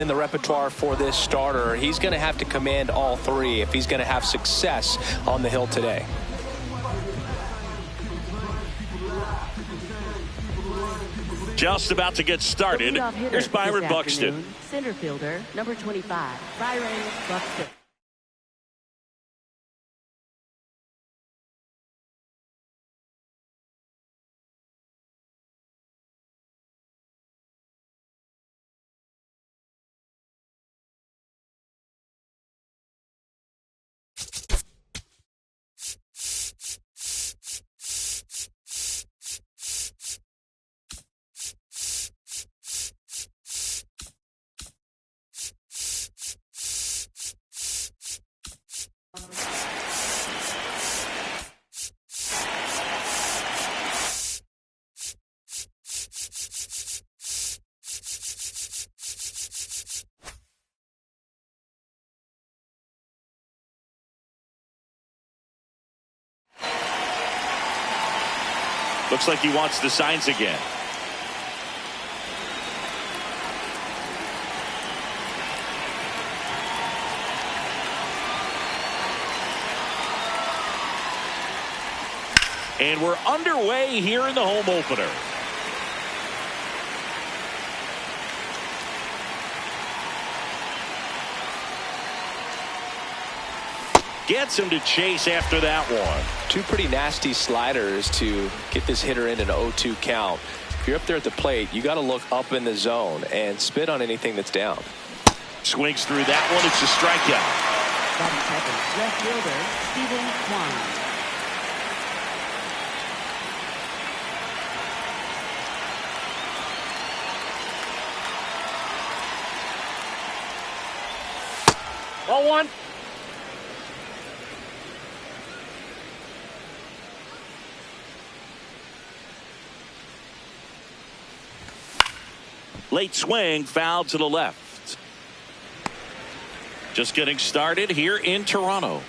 in the repertoire for this starter. He's going to have to command all three if he's going to have success on the hill today. Just about to get started. Here's Byron Buxton. Center fielder, number 25, Byron Buxton. Looks like he wants the signs again. And we're underway here in the home opener. Gets him to chase after that one. Two pretty nasty sliders to get this hitter in an 0-2 count. If you're up there at the plate, you got to look up in the zone and spit on anything that's down. Swings through that one. It's a strikeout. Batting second, left fielder, Stephen Kwan. Ball one. Late swing, foul to the left. Just getting started here in Toronto.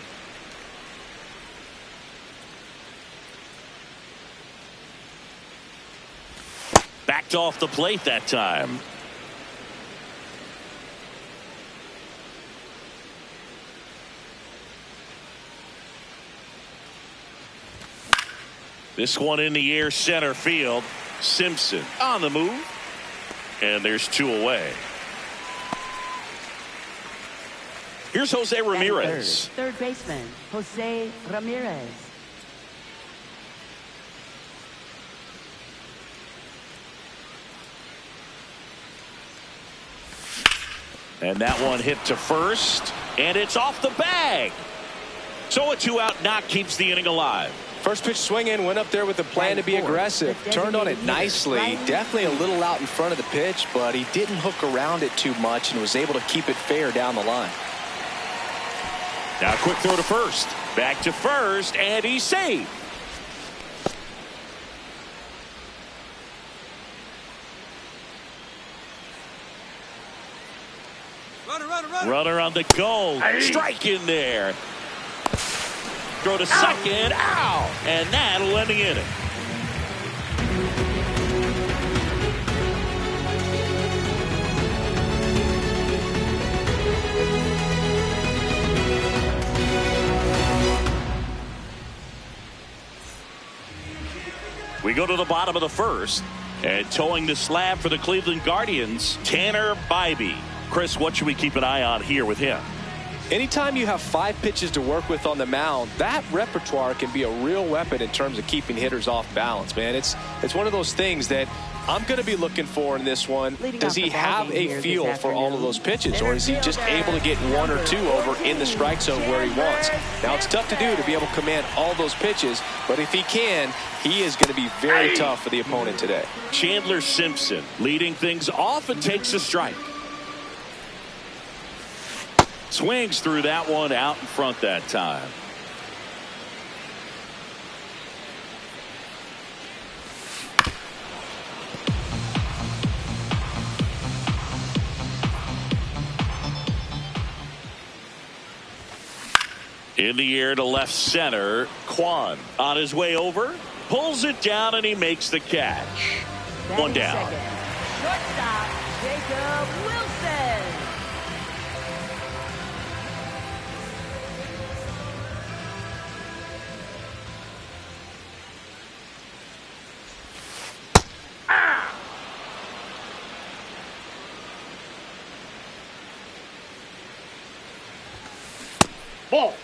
Backed off the plate that time. This one in the air, center field. Simpson on the move. And there's two away. Here's Jose Ramirez. Third baseman, Jose Ramirez. And that one hit to first. And it's off the bag. So a two-out knock keeps the inning alive. First pitch swing in, went up there with a plan to be aggressive. Turned on it nicely. Definitely a little out in front of the pitch, but he didn't hook around it too much and was able to keep it fair down the line. Now a quick throw to first. Back to first, and he's safe. Runner on the goal. Strike in there. Throw to second. Ow! And that'll end the inning. We go to the bottom of the first. And towing the slab for the Cleveland Guardians, Tanner Bibee. Chris, what should we keep an eye on here with him? Anytime you have 5 pitches to work with on the mound, that repertoire can be a real weapon in terms of keeping hitters off balance, man. It's one of those things that I'm going to be looking for in this one. Does he have a feel for all of those pitches, or is he just able to get 1 or 2 over in the strike zone where he wants? Now, it's tough to do to be able to command all those pitches, but if he can, he is going to be very tough for the opponent today. Chandler Simpson leading things off and takes a strike. Swings through that one out in front that time. In the air to left center, Kwan on his way over, pulls it down, and he makes the catch. One down. Shortstop, Jacob Wilson. Ball.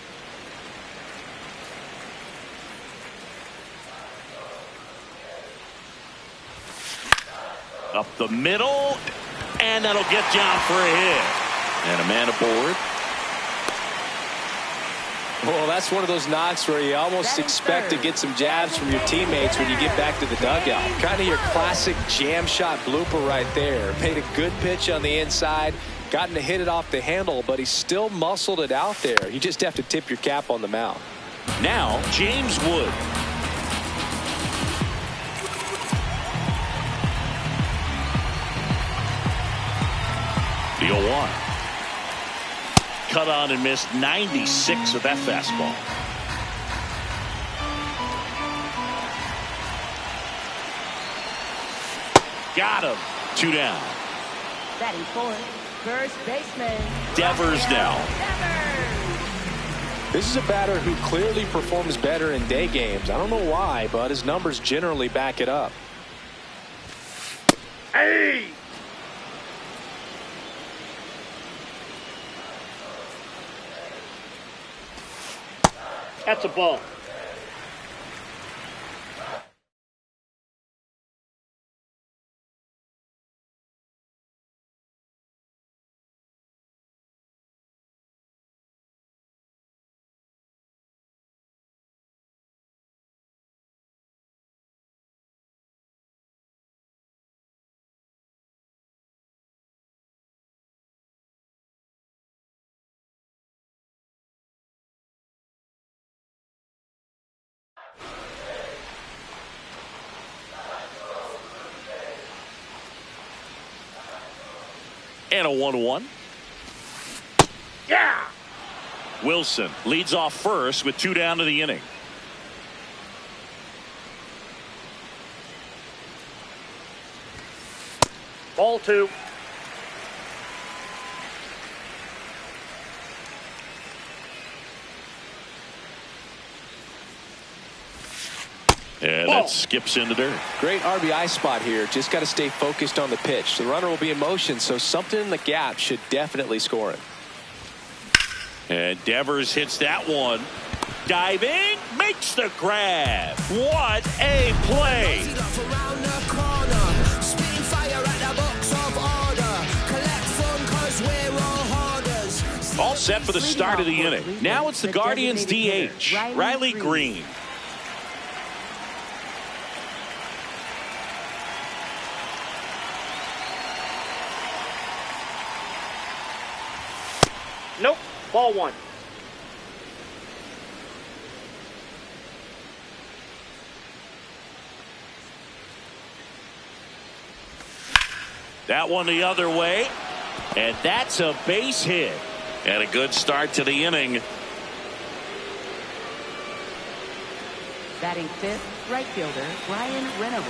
Up the middle, and that'll get down for a hit. And a man aboard. Well, that's one of those knocks where you almost expect to get some jabs from your teammates when you get back to the dugout. Kind of your classic jam shot blooper right there. Made a good pitch on the inside, gotten to hit it off the handle, but he still muscled it out there. You just have to tip your cap on the mound. Now, James Wood. The 0-1. Cut on and missed 96 with that fastball. Got him. 2 down. Batting fourth, first baseman Devers now. This is a batter who clearly performs better in day games. I don't know why, but his numbers generally back it up. Hey! That's a ball. And a 1-1. Yeah! Wilson leads off first with 2 down to the inning. Ball 2. And that skips in the dirt. Great RBI spot here. Just got to stay focused on the pitch. The runner will be in motion, so something in the gap should definitely score him. And Devers hits that one. Diving, makes the grab. What a play. All set for the start of the inning. Now it's the Guardians DH, Riley Green. Nope. Ball 1. That one the other way. And that's a base hit. And a good start to the inning. Batting fifth, right fielder Ryan Reynolds.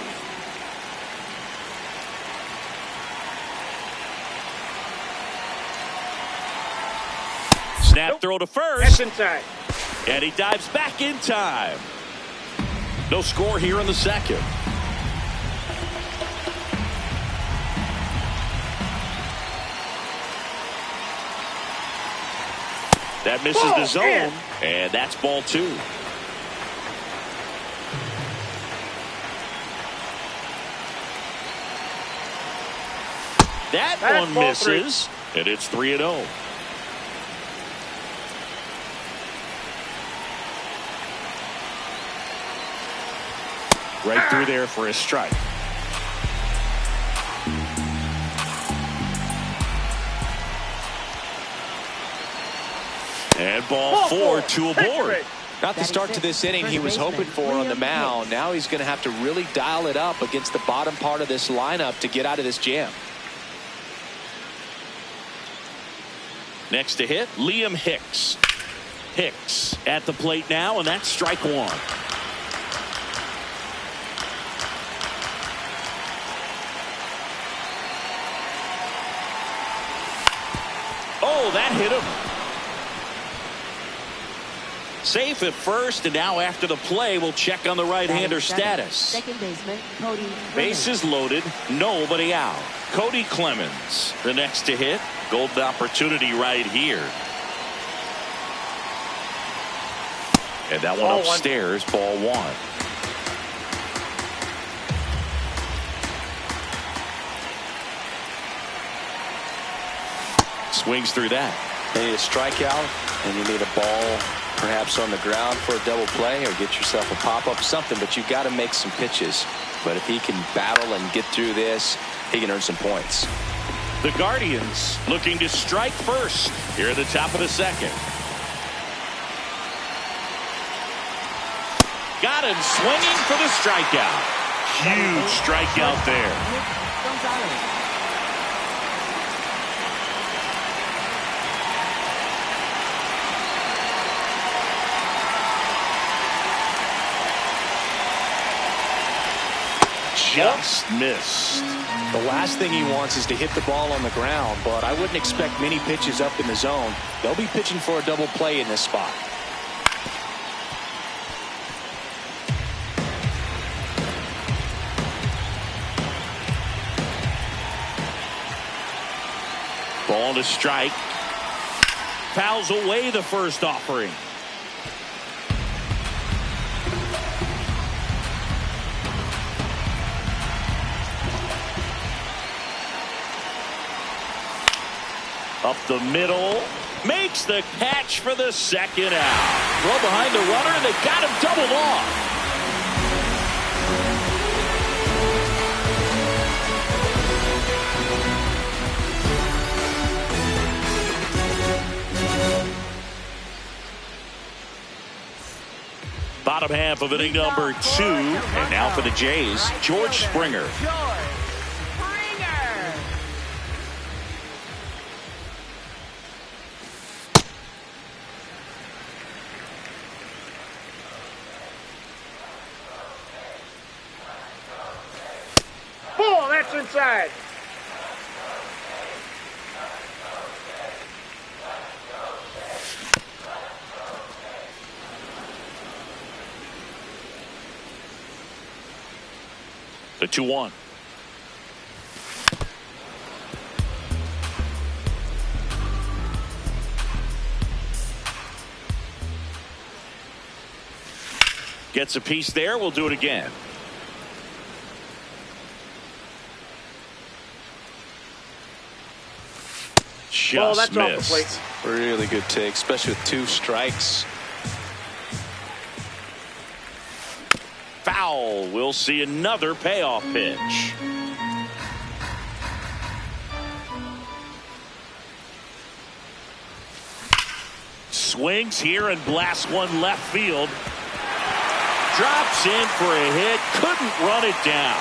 Snap throw to first. That's inside. And he dives back in time. No score here in the second. That misses the zone. And that's ball 2. That one misses. And it's 3-0. Right through there for a strike. And ball 4, 2 aboard. Not the start to this inning he was hoping for on the mound. Now he's going to have to really dial it up against the bottom part of this lineup to get out of this jam. Next to hit, Liam Hicks. Hicks at the plate now, and that's strike 1. Oh, that hit him. Safe at first, and now after the play, we'll check on the right-hander status. Second baseman Cody. Bases loaded, nobody out. Cody Clemens, the next to hit. Golden opportunity right here. And that one upstairs, ball one. Swings through that. You need a strikeout, and you need a ball perhaps on the ground for a double play, or get yourself a pop-up, something, but you've got to make some pitches. But if he can battle and get through this, he can earn some points. The Guardians looking to strike first here at the top of the second. Got him swinging for the strikeout. Huge strikeout there. Just missed. The last thing he wants is to hit the ball on the ground, but I wouldn't expect many pitches up in the zone. They'll be pitching for a double play in this spot. Ball to strike. Fouls away the first offering. Up the middle, makes the catch for the second out. Throw behind the runner, and they got him doubled off. Bottom half of inning number 2, and now for the Jays, George Springer. That's inside. The 2-1. Gets a piece there. We'll do it again. Just that's off the plate. Really good take, especially with 2 strikes. Foul. We'll see another payoff pitch. Swings here and blasts one left field. Drops in for a hit. Couldn't run it down.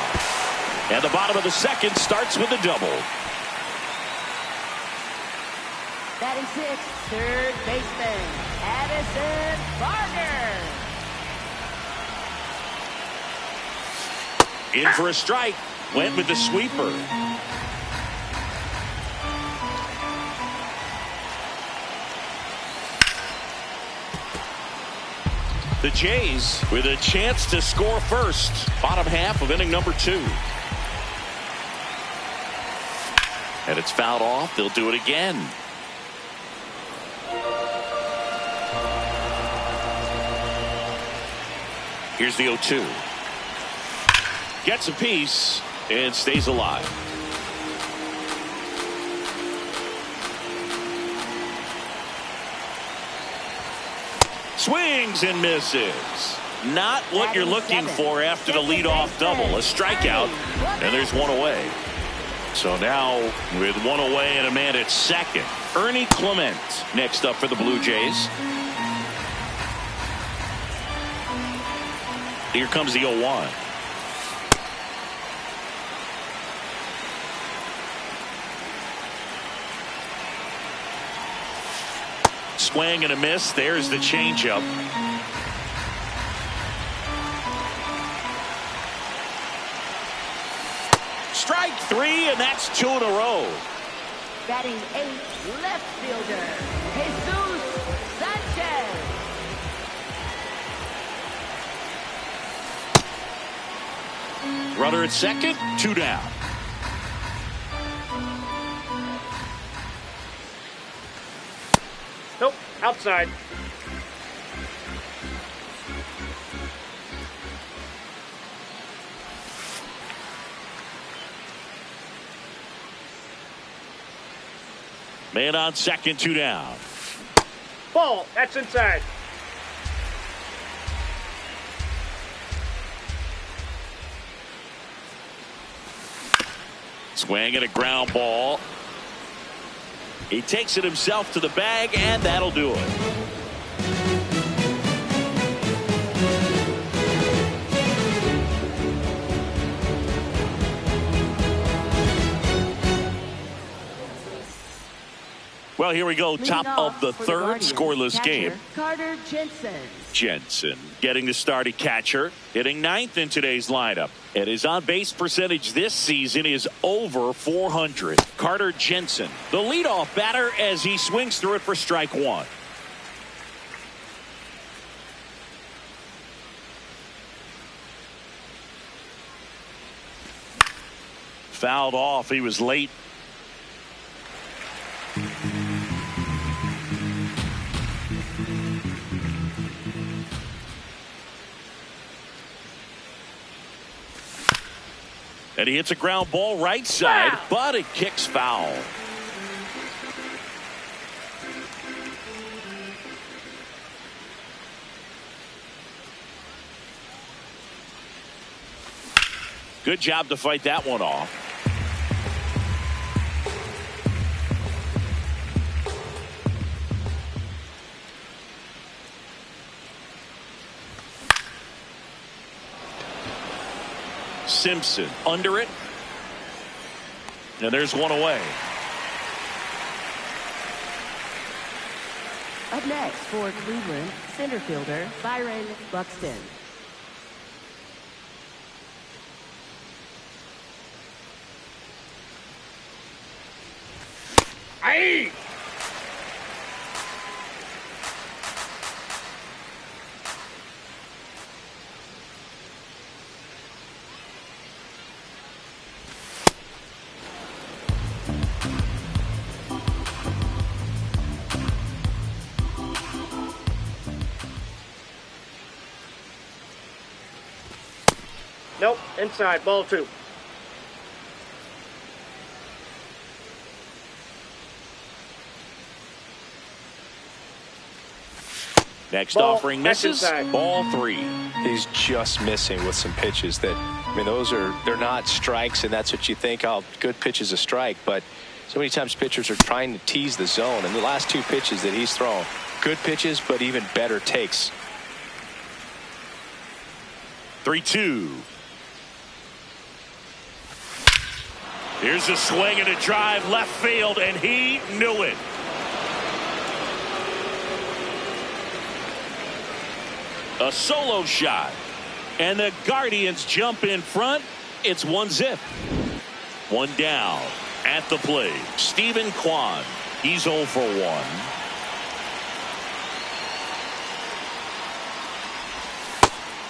And the bottom of the second starts with a double. Batting 6, third baseman, Addison Barger. In for a strike. Went with the sweeper. The Jays with a chance to score first. Bottom half of inning number 2. And it's fouled off. They'll do it again. Here's the 0-2. Gets a piece and stays alive. Swings and misses. Not what you're looking for after the leadoff double. A strikeout, and there's one away. So now with one away and a man at second, Ernie Clement next up for the Blue Jays. Here comes the 0-1. Swing and a miss. There's the changeup. Strike 3, and that's 2 in a row. Batting 8, left fielder, Jesus Sanchez. Runner at second, 2 down. Nope, outside. Man on second, 2 down. Ball. That's inside. Swing and a ground ball. He takes it himself to the bag, and that'll do it. Well, here we go. Top of the third, scoreless game. Carter Jensen. Jensen getting the start at catcher, hitting ninth in today's lineup. And his on-base percentage this season is over 400. Carter Jensen, the leadoff batter, as he swings through it for strike one. Fouled off. He was late. And he hits a ground ball right side, but it kicks foul. Good job to fight that one off. Simpson under it. And there's one away. Up next for Cleveland, center fielder Byron Buxton. Aye. Nope, inside, ball two. Next Ball, offering misses. Ball three. He's just missing with some pitches that, I mean, they're not strikes, and that's what you think, oh, good pitch is a strike. But so many times pitchers are trying to tease the zone, and the last two pitches that he's thrown, good pitches, but even better takes. 3-2. Here's a swing and a drive left field, and he knew it. A solo shot, and the Guardians jump in front. It's 1-0. One down at the plate. Stephen Kwan. He's 0 for 1.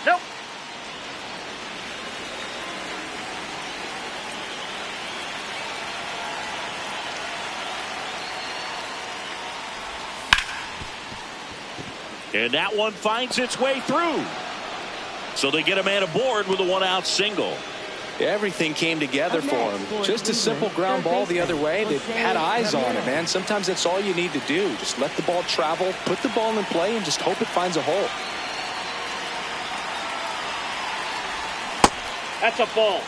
Nope. And that one finds its way through. So they get a man aboard with a 1-out single. Everything came together for him. Just a simple ground ball the other way. They had eyes on it, man. Sometimes that's all you need to do. Just let the ball travel, put the ball in play, and just hope it finds a hole. That's a ball.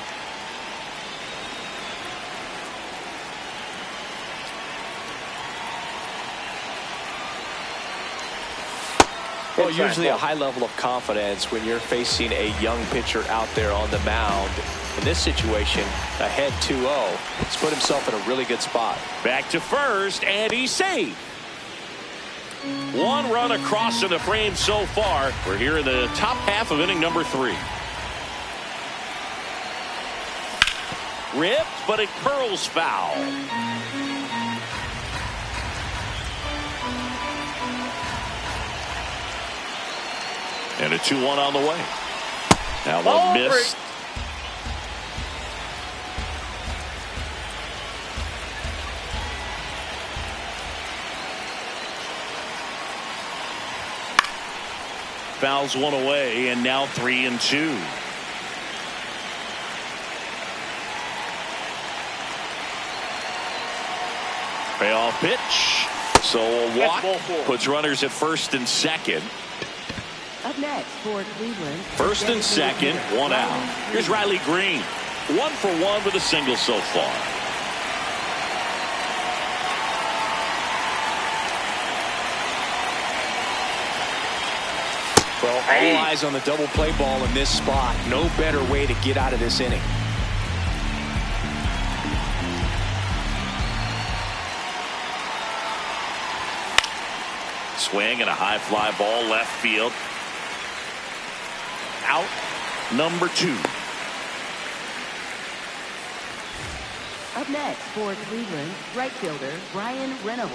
Well, usually a high level of confidence when you're facing a young pitcher out there on the mound. In this situation, ahead 2-0. He's put himself in a really good spot. Back to first, and he's safe. One run across in the frame so far. We're here in the top half of inning number 3. Ripped, but it curls foul. And a 2-1 on the way. That one missed. Fouls one away, and now 3-2. Payoff pitch. So a walk puts runners at first and second. Up next for Cleveland. First and second, one out. Here's Riley Green. 1 for 1 with a single so far. Well, all eyes on the double play ball in this spot. No better way to get out of this inning. Swing and a high fly ball left field. Out number 2. Up next for Cleveland, right fielder Bryan Reynolds.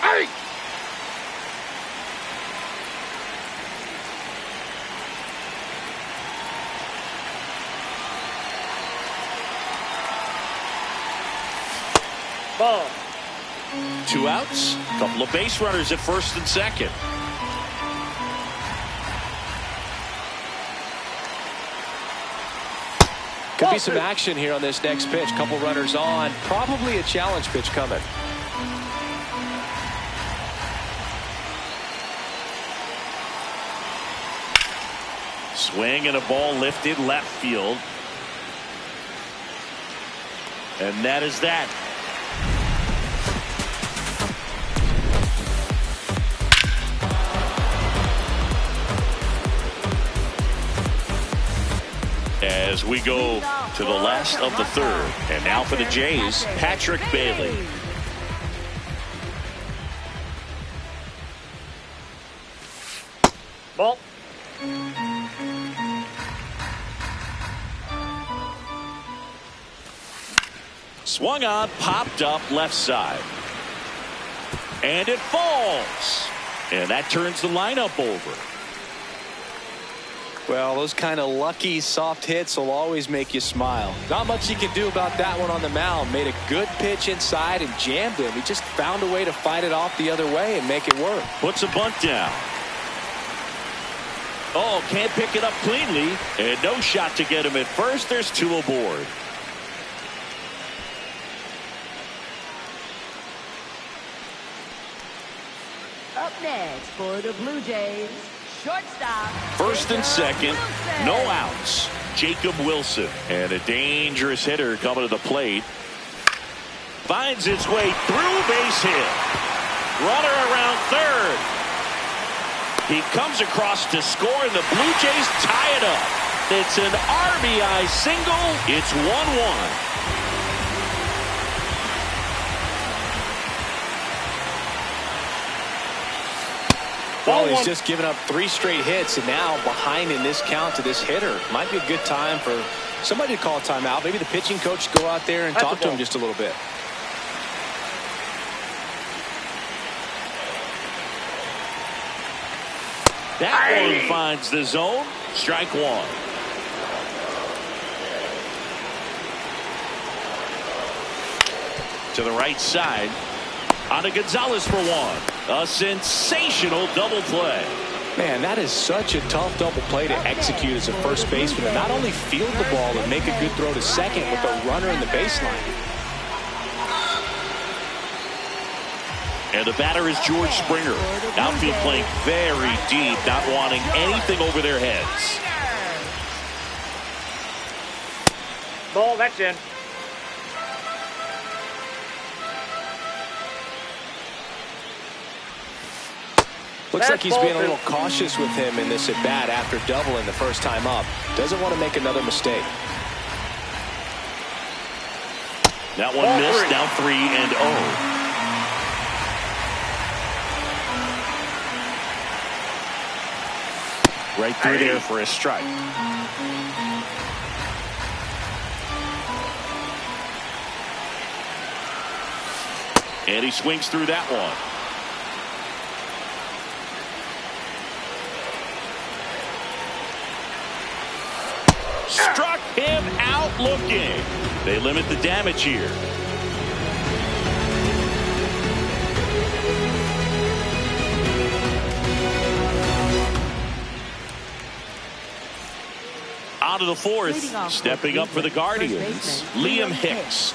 Hey! Ball. 2 outs. Couple of base runners at first and second. Could be some action here on this next pitch. Couple runners on. Probably a challenge pitch coming. Swing and a ball lifted left field. And that is that. As we go to the last of the third. And now for the Jays, Patrick Bailey. Ball. Swung on, popped up left side. And it falls. And that turns the lineup over. Well, those kind of lucky soft hits will always make you smile. Not much you can do about that one on the mound. Made a good pitch inside and jammed him. He just found a way to fight it off the other way and make it work. Puts a bunt down. Oh, can't pick it up cleanly. And no shot to get him at first. There's 2 aboard. Up next for the Blue Jays, shortstop. First and second, no outs. Jacob Wilson. And a dangerous hitter coming to the plate. Finds its way through, base hit. Runner around third. He comes across to score, and the Blue Jays tie it up. It's an RBI single. It's 1-1. Well, he's just given up 3 straight hits, and now behind in this count to this hitter. Might be a good time for somebody to call a timeout. Maybe the pitching coach go out there and talk to him just a little bit. That one finds the zone. Strike 1. To the right side. On to Gonzalez for 1. A sensational double play. Man, that is such a tough double play to execute as a first baseman. To not only field the ball and make a good throw to second with a runner in the baseline. And the batter is George Springer. Outfield playing very deep, not wanting anything over their heads. Ball, that's in. Looks like he's being a little cautious with him in this at bat after doubling the first time up. Doesn't want to make another mistake. That one missed. Now 3-0. Right through there for a strike. And he swings through that one. Struck him out looking. They limit the damage here. On to the fourth. Leading off Stepping up for the Guardians, Liam Hicks.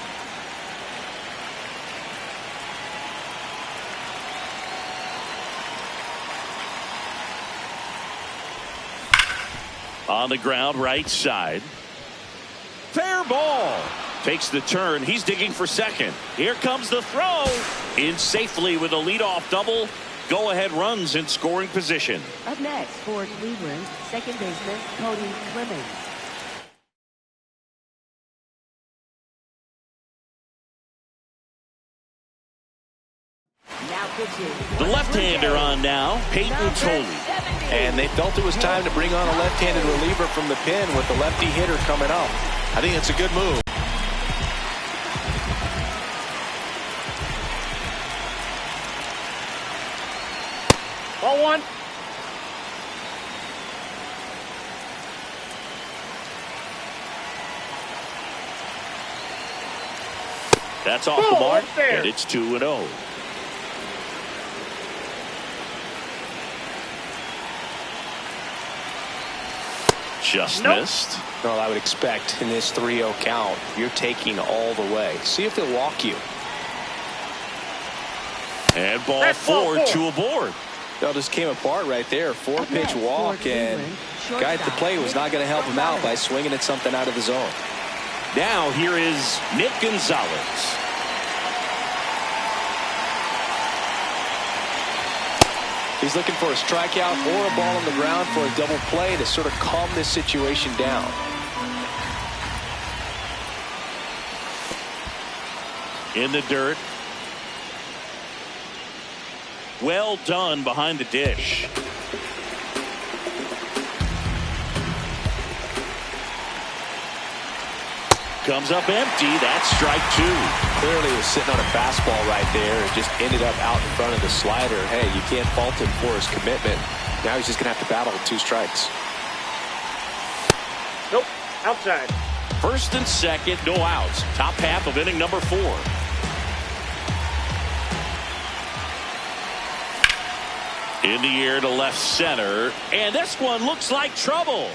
On the ground, right side. Fair ball. Takes the turn. He's digging for second. Here comes the throw. In safely with a leadoff double. Go-ahead runs in scoring position. Up next for Cleveland, second baseman Cody Clemens. Now pitching. The left-hander on now, Peyton Tolley. And they felt it was time to bring on a left-handed reliever from the pen with the lefty hitter coming up. I think it's a good move. Ball one. That's off the mark, and it's 2-0. Just missed. Well, I would expect in this 3-0 count, you're taking all the way. See if they'll walk you. And ball four, two aboard. That just came apart right there. 4-pitch walk, and guy at the plate was not going to help him out by swinging at something out of the zone. Now here is Nick Gonzalez. He's looking for a strikeout or a ball on the ground for a double play to sort of calm this situation down. In the dirt. Well done behind the dish. Comes up empty. That's strike two. Clearly he was sitting on a fastball right there and just ended up out in front of the slider. Hey, you can't fault him for his commitment. Now he's just going to have to battle with 2 strikes. Nope. Outside. First and second, no outs. Top half of inning number 4. In the air to left center. And this one looks like trouble.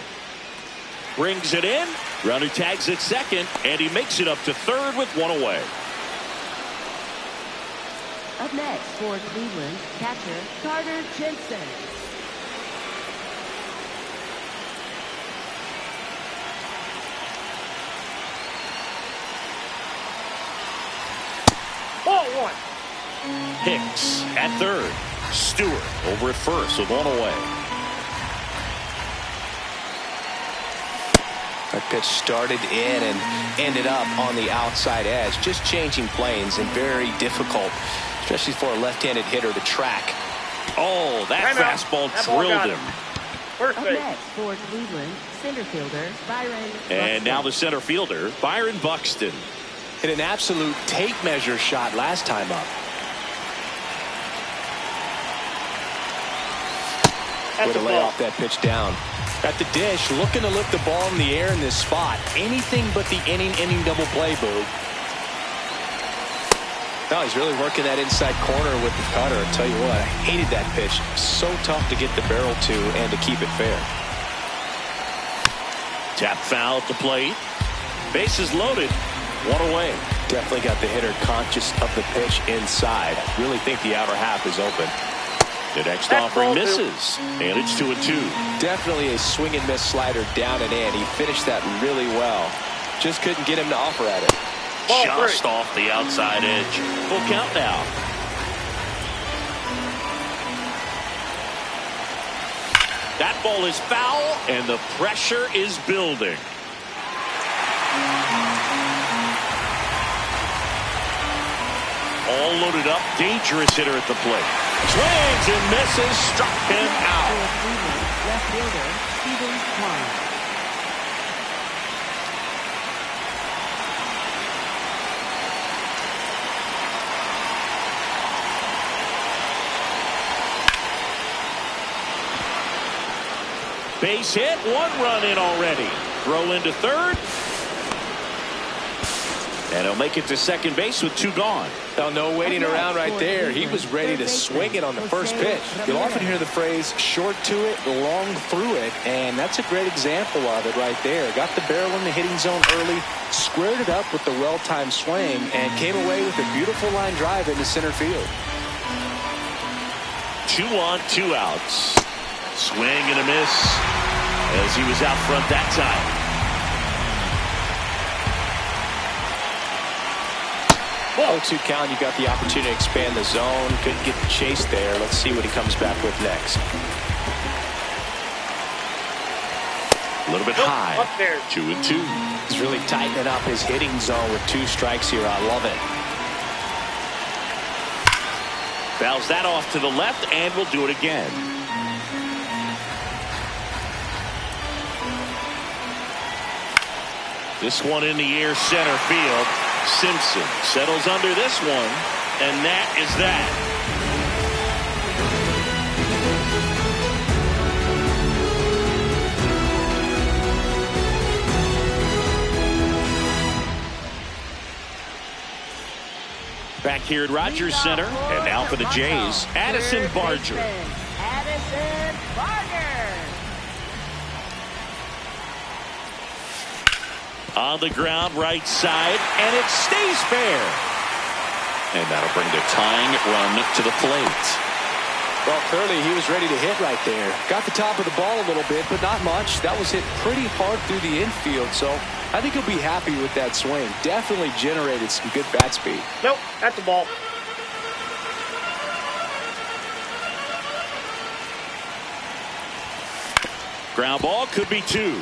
Brings it in. Runner tags at second, and he makes it up to third with 1 away. Up next for Cleveland, catcher Carter Jensen. Ball one. Hicks at third. Stewart over at first with 1 away. That pitch started in and ended up on the outside edge. Just changing planes and very difficult, especially for a left-handed hitter to track. Oh, that fastball drilled him. First Up base. next for Cleveland, center fielder Byron And Buxton. now the center fielder, Byron Buxton. Hit an absolute tape measure shot last time up. Way to lay off that pitch down. At the dish, looking to lift the ball in the air in this spot. Anything but the inning double play, Boog. No, he's really working that inside corner with the cutter. I'll tell you what, I hated that pitch. So tough to get the barrel to and to keep it fair. Tap foul at the plate. Bases loaded. 1 away. Definitely got the hitter conscious of the pitch inside. Really think the outer half is open. The next offering misses, and it's 2-2. Definitely a swing and miss slider down and in. He finished that really well. Just couldn't get him to offer at it. Just off the outside edge. Full count now. That ball is foul, and the pressure is building. All loaded up, dangerous hitter at the plate. Swings and misses, struck him out. Left fielder Steven Kwan. Base hit, 1 run in already. Throw into third. And he'll make it to second base with 2 gone. Oh, no waiting around right there. He was ready to swing it on the first pitch. You'll often hear the phrase short to it, long through it, and that's a great example of it right there. Got the barrel in the hitting zone early, squared it up with the well-timed swing, and came away with a beautiful line drive into center field. 2 on, 2 outs. Swing and a miss as he was out front that time. 0-2 count. You got the opportunity to expand the zone. Couldn't get the chase there. Let's see what he comes back with next. A little bit high. Up there. 2-2. He's really tightening up his hitting zone with 2 strikes here. I love it. Fouls that off to the left, and we'll do it again. This one in the air, center field. Simpson settles under this one, and that is that. Back here at Rogers Center, and now for the Jays, Addison Barger. Addison Barger. On the ground, right side, and it stays fair. And that'll bring the tying run to the plate. Well, clearly he was ready to hit right there. Got the top of the ball a little bit, but not much. That was hit pretty hard through the infield, so I think he'll be happy with that swing. Definitely generated some good bat speed. Nope, that's the ball. Ground ball could be 2.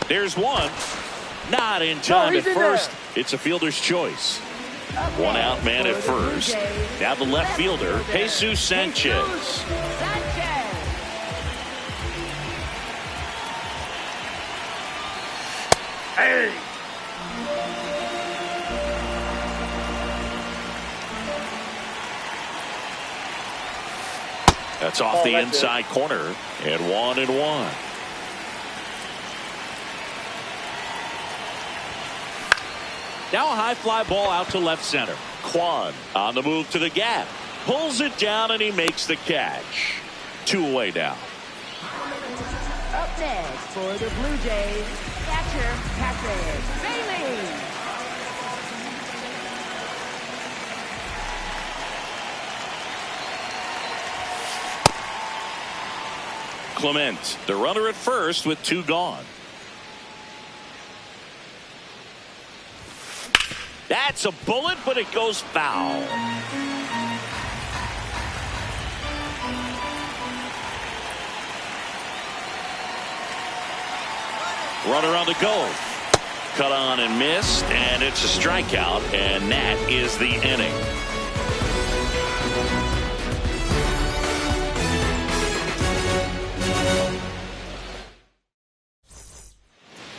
There's 1. Not in time at first. It's a fielder's choice. 1 out, man at first. Now the left fielder, Jesus Sanchez. Hey! That's off the inside corner, and 1-1. Now a high fly ball out to left center. Kwan on the move to the gap. Pulls it down, and he makes the catch. 2 away now. Up next for the Blue Jays, catcher Patrick Bailey. Clement, the runner at first with 2 gone. That's a bullet, but it goes foul. Runner on the go. Cut on and missed, and it's a strikeout, and that is the inning.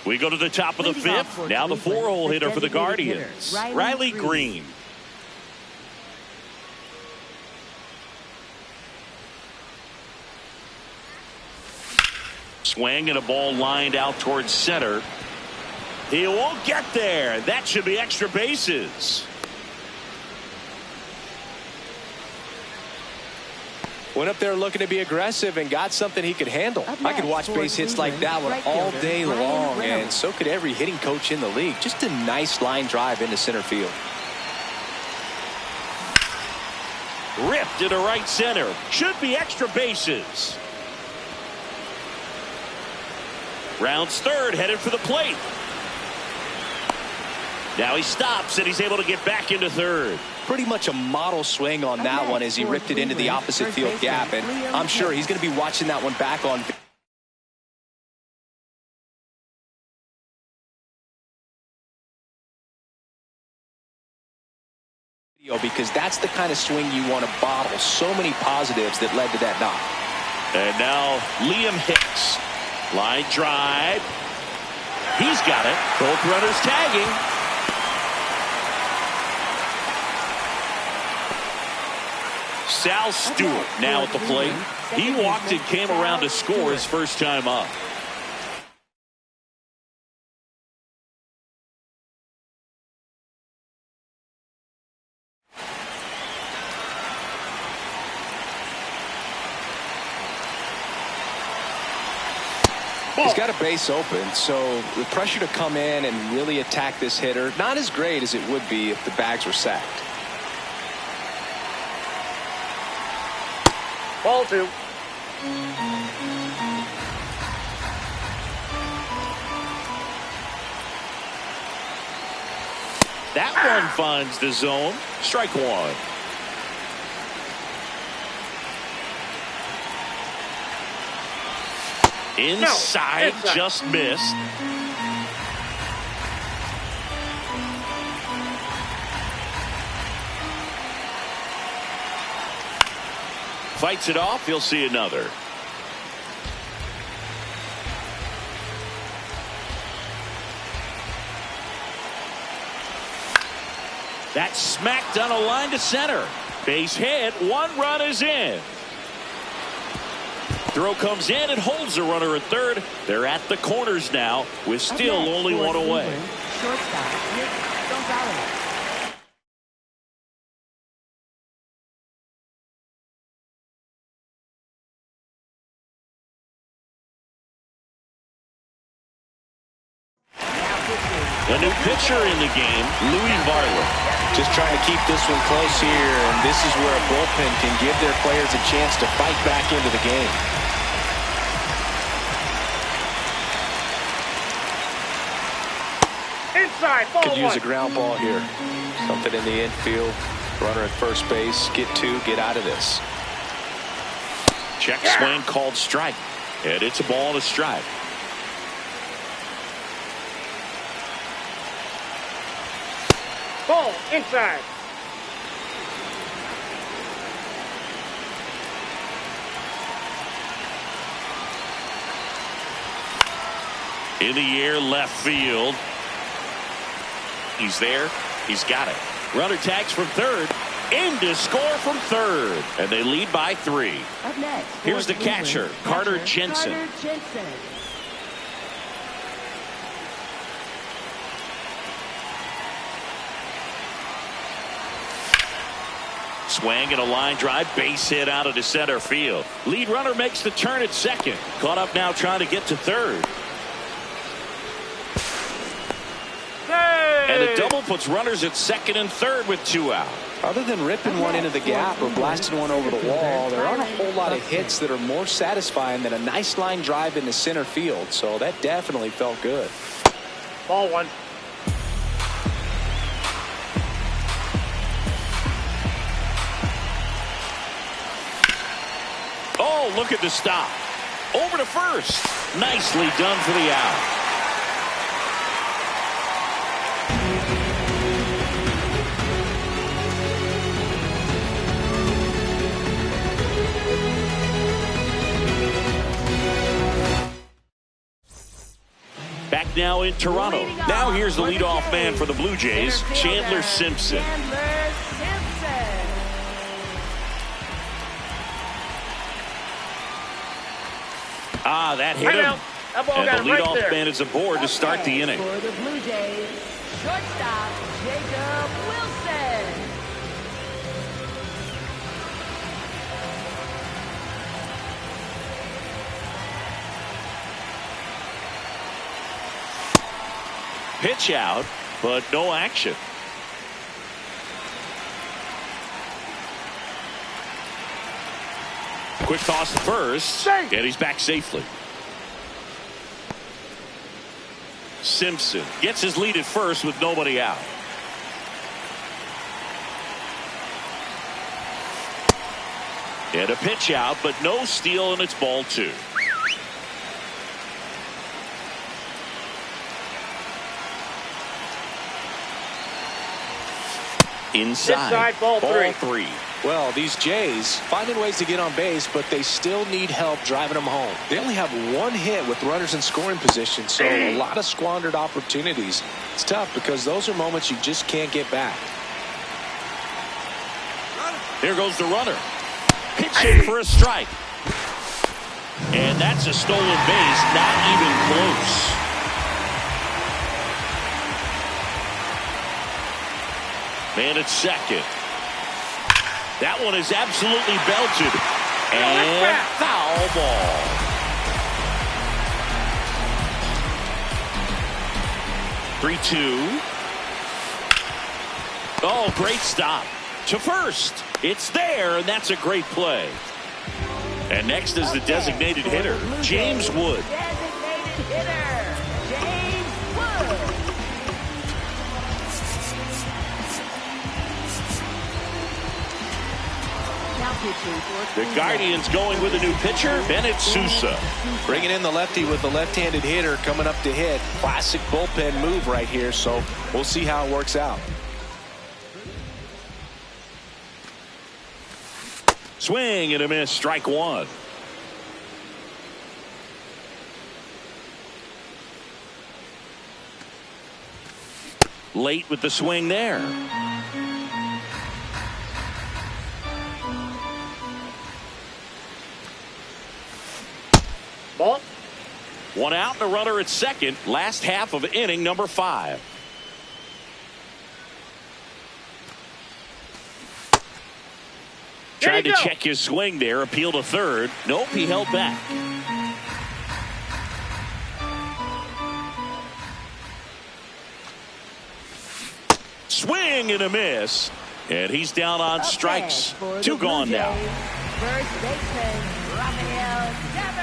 We go to the top of the 5th. Now the 4-hole hitter for the Guardians, Riley Green. Swing and a ball lined out towards center. He won't get there. That should be extra bases. Went up there looking to be aggressive and got something he could handle. I could watch base hits like that one all day long, and so could every hitting coach in the league. Just a nice line drive into center field. Ripped into right center. Should be extra bases. Rounds third, headed for the plate. Now he stops, and he's able to get back into third. Pretty much a model swing on that one as he ripped it into the opposite field gap, and I'm sure he's going to be watching that one back on video, because that's the kind of swing you want to bottle. So many positives that led to that knock. And now Liam Hicks. Line drive. He's got it. Both runners tagging. Sal Stewart now at the plate. He walked and came around to score his first time up. He's got a base open, so the pressure to come in and really attack this hitter, not as great as it would be if the bags were sacked. Ball 2. That one finds the zone. Strike 1. Inside, just missed. Fights it off. He'll see another. That's smacked on a line to center. Base hit. 1 run is in. Throw comes in and holds the runner at third. They're at the corners now with still only 1 away. Shortstop, Nick Gonzalez. A new pitcher in the game, Louis Varland. Just trying to keep this one close here, and this is where a bullpen can give their players a chance to fight back into the game. Inside, ball 1. Could use a ground ball here. Something in the infield. Runner at first base. Get 2. Get out of this. Check swing called strike. And it's a ball and a strike. Ball inside. In the air, left field. He's there. He's got it. Runner tags from third. In to score from third. And they lead by 3. Up next, Here's the catcher, Carter Jensen. Carter Jensen. Swing and a line drive, base hit out of the center field. Lead runner makes the turn at second. Caught up now trying to get to third. Hey! And a double puts runners at second and third with 2 out. Other than ripping one into the gap or blasting one over the wall, there aren't a whole lot of hits that are more satisfying than a nice line drive into center field. So that definitely felt good. Ball 1. Oh, look at the stop. Over to first. Nicely done for the out. Back now in Toronto. Now here's the leadoff man for the Blue Jays, Chandler Simpson. Chandler Simpson. Ah, that hit him. That ball And got the right leadoff there. man is aboard to start the inning. For the Blue Jays, shortstop Jacob Wilson. Pitch out, but no action. Quick toss to first, and he's back safely. Simpson gets his lead at first with nobody out. And a pitch out, but no steal, and it's ball 2. Inside, ball 3. Well, these Jays finding ways to get on base, but they still need help driving them home. They only have 1 hit with runners in scoring position, so a lot of squandered opportunities. It's tough because those are moments you just can't get back. Here goes the runner. Pitching for a strike. And that's a stolen base, not even close. Man at second. That one is absolutely belted. And foul ball. 3-2. Oh, great stop to first. It's there, and that's a great play. And next is the designated hitter, James Wood. Designated hitter, James Wood. Now pitching for The Guardians going with a new pitcher, Bennett Sousa. Bringing in the lefty with the left-handed hitter coming up to hit. Classic bullpen move right here, so we'll see how it works out. Swing and a miss, strike one. Late with the swing there. Ball. One out and a runner at second. Last half of inning number 5. Tried to check his swing there, appeal to third. Nope, he held back. Swing and a miss. And he's down on strikes. 2 gone now. First baseman, Rafael Devers.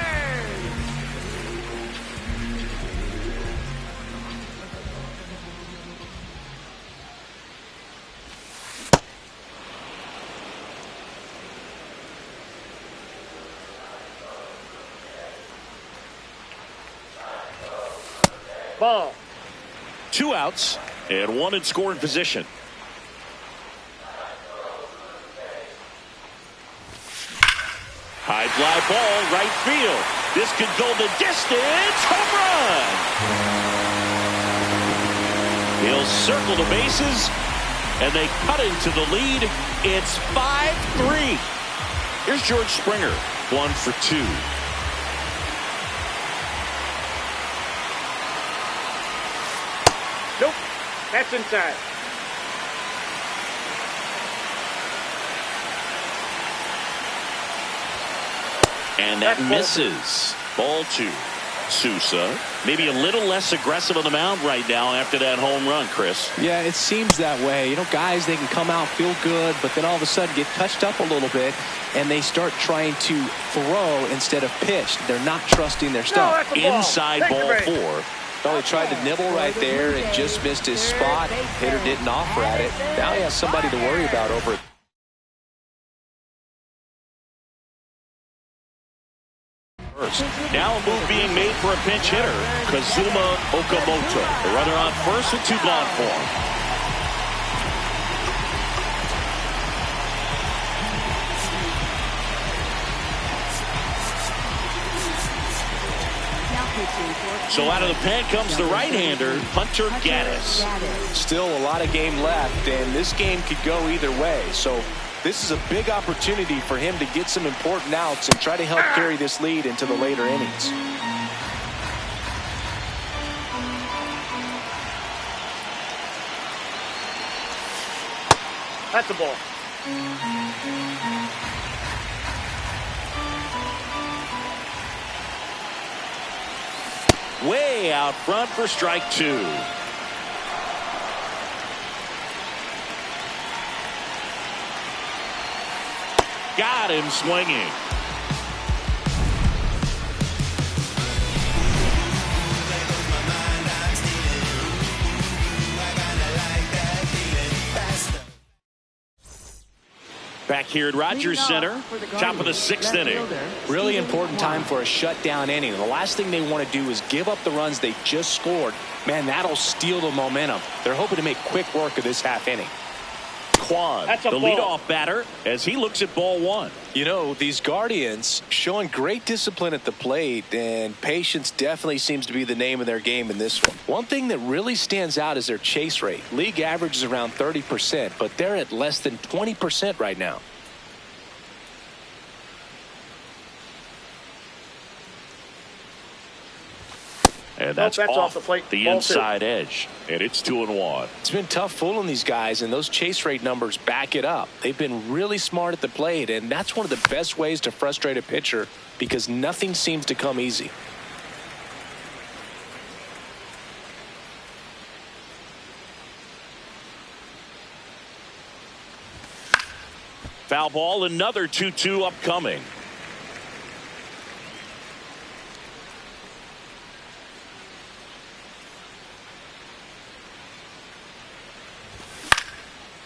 Ball. 2 outs and 1 in scoring position. High fly ball, right field. This could go the distance. Home run. He'll circle the bases, and they cut into the lead. It's 5-3. Here's George Springer, 1 for 2. Nope. That's inside. And that misses. Ball 2. Sousa maybe a little less aggressive on the mound right now after that home run, Chris. Yeah, it seems that way. You know, guys, they can come out, feel good, but then all of a sudden get touched up a little bit, and they start trying to throw instead of pitch. They're not trusting their stuff. Inside ball 4. Well, he tried to nibble right there and just missed his spot. Hitter didn't offer at it. Now he has somebody to worry about over it. Now a move being made for a pinch hitter, Kazuma Okamoto. The runner on first with 2 gone for him. So out of the pen comes the right-hander, Hunter Gaddis. Still a lot of game left, and this game could go either way. So this is a big opportunity for him to get some important outs and try to help carry this lead into the later innings. That's a ball. Way out front for strike 2. Got him swinging. Back here at Rogers Center, top of the 6th inning. Really important time for a shutdown inning. The last thing they want to do is give up the runs they just scored. Man, that'll steal the momentum. They're hoping to make quick work of this half inning. Kwan, the leadoff batter, as he looks at ball 1. You know, these Guardians showing great discipline at the plate, and patience definitely seems to be the name of their game in this one. One thing that really stands out is their chase rate. League average is around 30%, but they're at less than 20% right now. And that's off the plate. The Ball inside 2. edge. And it's 2-1. It's been tough fooling these guys, and those chase rate numbers back it up. They've been really smart at the plate, and that's one of the best ways to frustrate a pitcher because nothing seems to come easy. Foul ball, another 2-2 upcoming.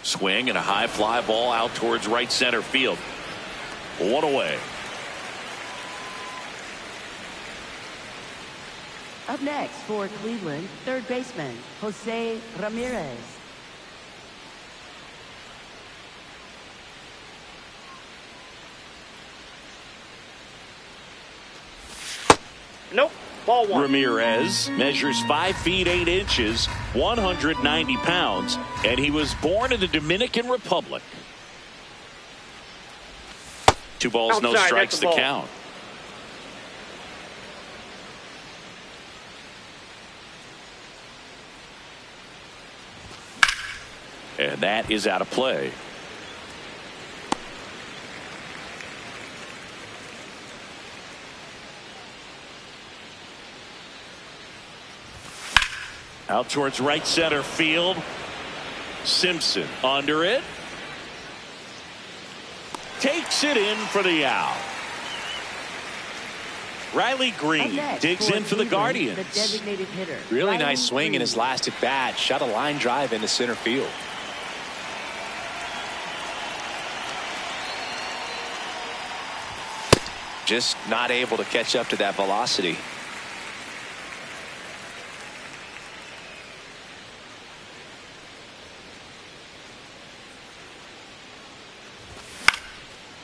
Swing and a high fly ball out towards right center field. One away. Up next for Cleveland, third baseman, Jose Ramirez. Nope. Ball one. Ramirez measures 5 feet 8 inches, 190 pounds, and he was born in the Dominican Republic. 2 balls, no Outside, strikes that's to a ball. count. And that is out of play. Out towards right center field. Simpson under it. Takes it in for the out. Riley Green digs in for the Guardians. The designated hitter. Really Riley nice swing in Green. his last at bat. Shot a line drive into center field. Just not able to catch up to that velocity.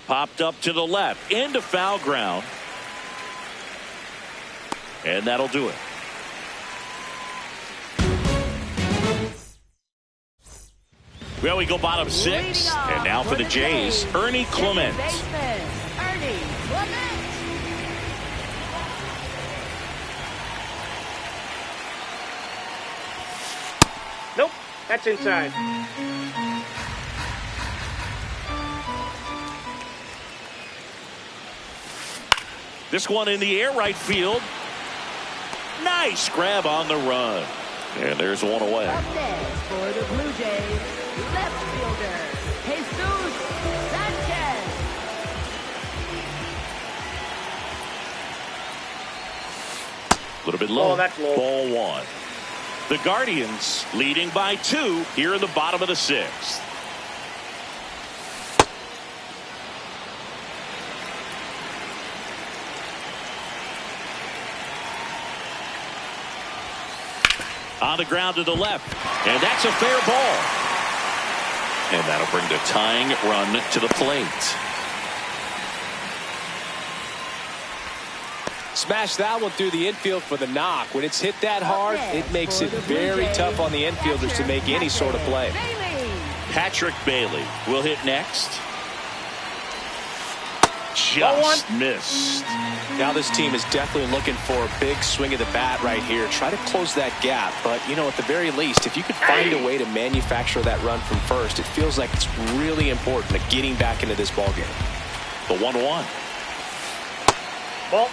Popped up to the left into foul ground. And that'll do it. Well, we go bottom 6. And now for the Jays, Ernie Clement. Baseman, Ernie Clement. Nope. That's inside. This one in the air right field. Nice grab on the run. And there's one away. Up next for the Blue Jays, left fielder, Jesus Sanchez. A little bit low. Oh, that's low. Ball 1. The Guardians leading by 2 here in the bottom of the 6th. On the ground to the left. And that's a fair ball. And that'll bring the tying run to the plate. Smash that one through the infield for the knock. When it's hit that hard, it makes it very tough on the infielders to make any sort of play. Patrick Bailey will hit next. Just missed. Now this team is definitely looking for a big swing of the bat right here. Try to close that gap. But, you know, at the very least, if you could find a way to manufacture that run from first, it feels like it's really important to getting back into this ballgame. The 1-1. Ball.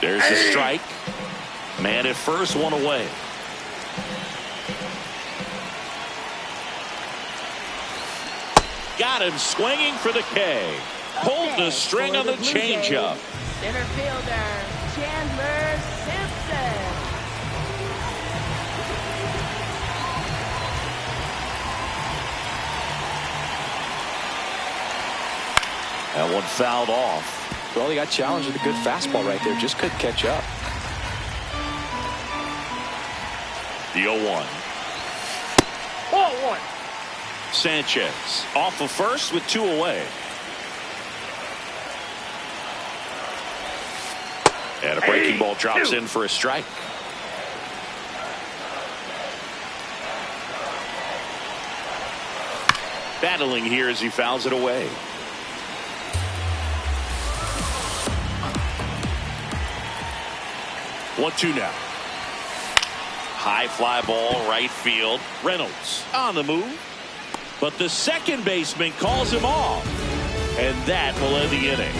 There's the strike. Man at first, one away. Got him swinging for the K. Pulled the string on the changeup. Center fielder, Chandler Simpson. That one fouled off. Well, he got challenged with a good fastball right there. Just couldn't catch up. The 0-1. Ball 1. Sanchez off of first with 2 away. And a breaking ball drops in for a strike. Battling here as he fouls it away. One, 2 now. High fly ball right field. Reynolds on the move. But the second baseman calls him off. And that will end the inning.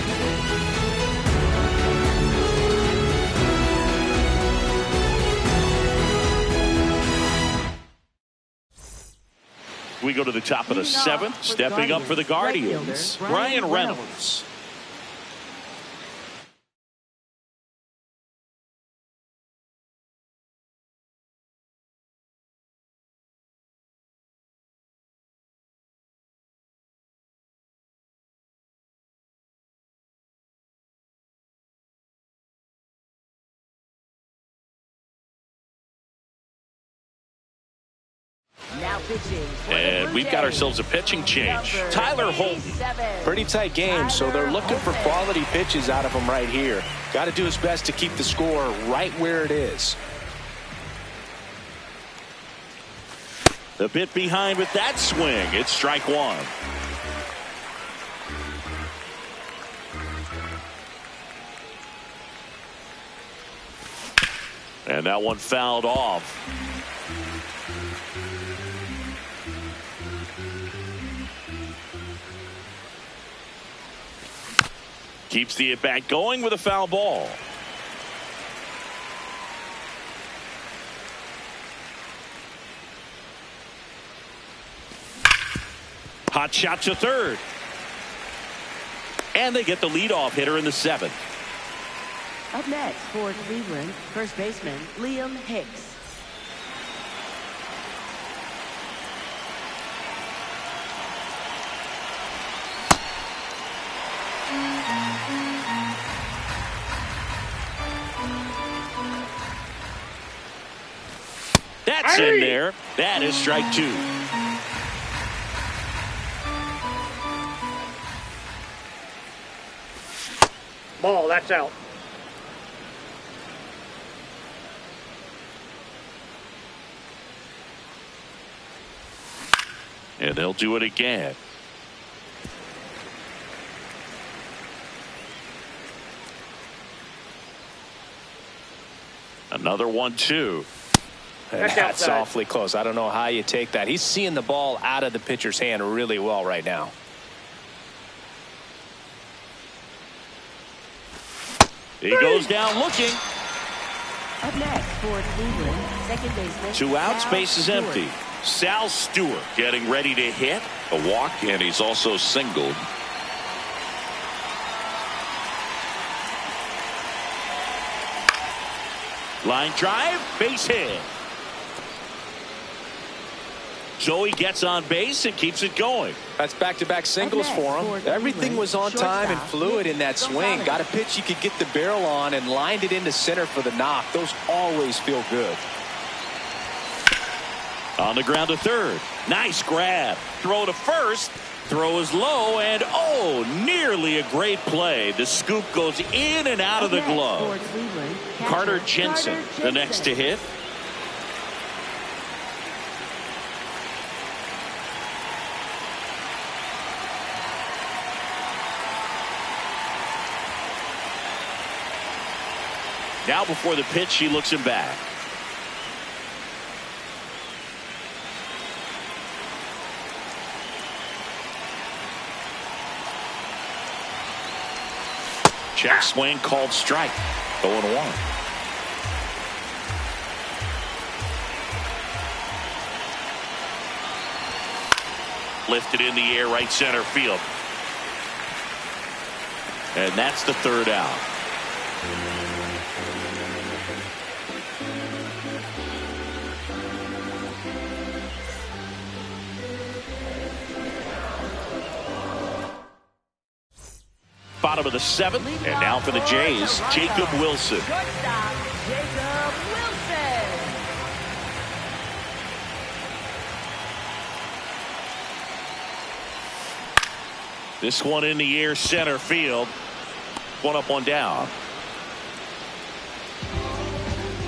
we go to the top of the seventh. Stepping up for the Guardians, Bryan Reynolds. Now pitching. And we've got ourselves a pitching change. Tyler Holton. Pretty tight game, so they're looking for quality pitches out of him right here. Got to do his best to keep the score right where it is. A bit behind with that swing. It's strike one. And that one fouled off. Keeps the at-bat going with a foul ball. Hot shot to third. And they get the leadoff hitter in the seventh. Up next for Cleveland, first baseman Liam Hicks. That's in there. That is strike two. Ball, that's out. And they'll do it again. Another 1-2. That's awfully close. I don't know how you take that. He's seeing the ball out of the pitcher's hand really well right now. He goes down looking. Up next for Cleveland, second baseman. 2 outs, Sal base is Stewart. empty. Sal Stewart getting ready to hit. A walk, and he's also singled. Line drive, base hit. So he gets on base and keeps it going. That's back-to-back singles for him. Everything was on time and fluid in that swing. Got a pitch he could get the barrel on and lined it into center for the knock. Those always feel good. On the ground to third. Nice grab. Throw to first. Throw is low, and oh, nearly a great play. The scoop goes in and out of the glove. Carter Jensen, the next to hit. Now before the pitch, he looks him back. Check swing called strike. 0-1. Lifted in the air, right center field. And that's the third out. Bottom of the seventh, and now for the Jays, Jacob Wilson. Shortstop, Jacob Wilson. This one in the air, center field. One up, one down.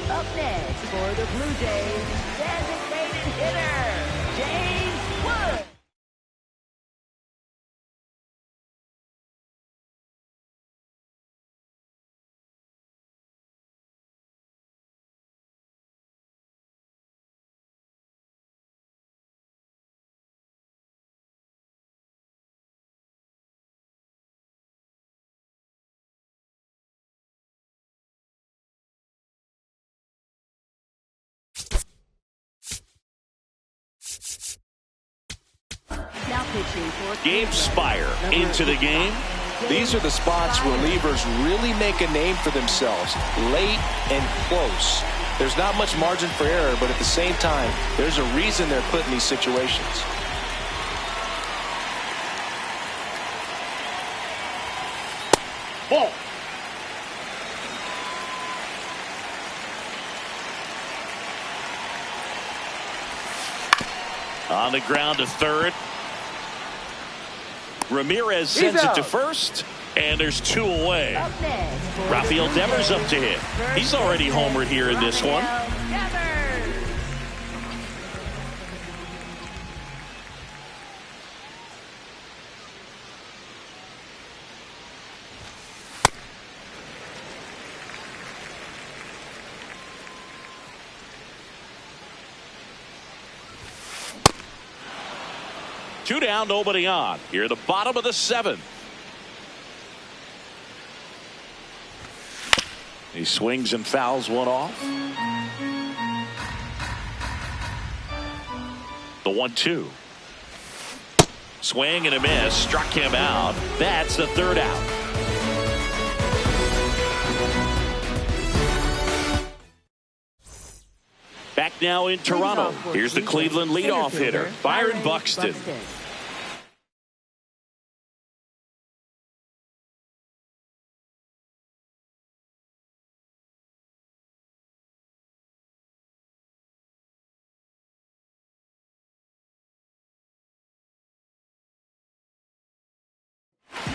Up next for the Blue Jays, designated hitter, James Wood. pitching for Gabe Spire into the game. These are the spots relievers really make a name for themselves, late and close. There's not much margin for error, but at the same time, there's a reason they're put in these situations. Ball. On the ground to third. Ramirez sends it to first, and there's 2 away. Up next for the Rafael Blue Devers up Jays, to hit. first He's already baseman, homered here in this one. Rafael Devers. Two down, nobody on. Here at the bottom of the 7th. He swings and fouls one off. The 1-2. Swing and a miss. Struck him out. That's the 3rd out. Back now in Toronto. Here's the Cleveland leadoff hitter, Byron Buxton.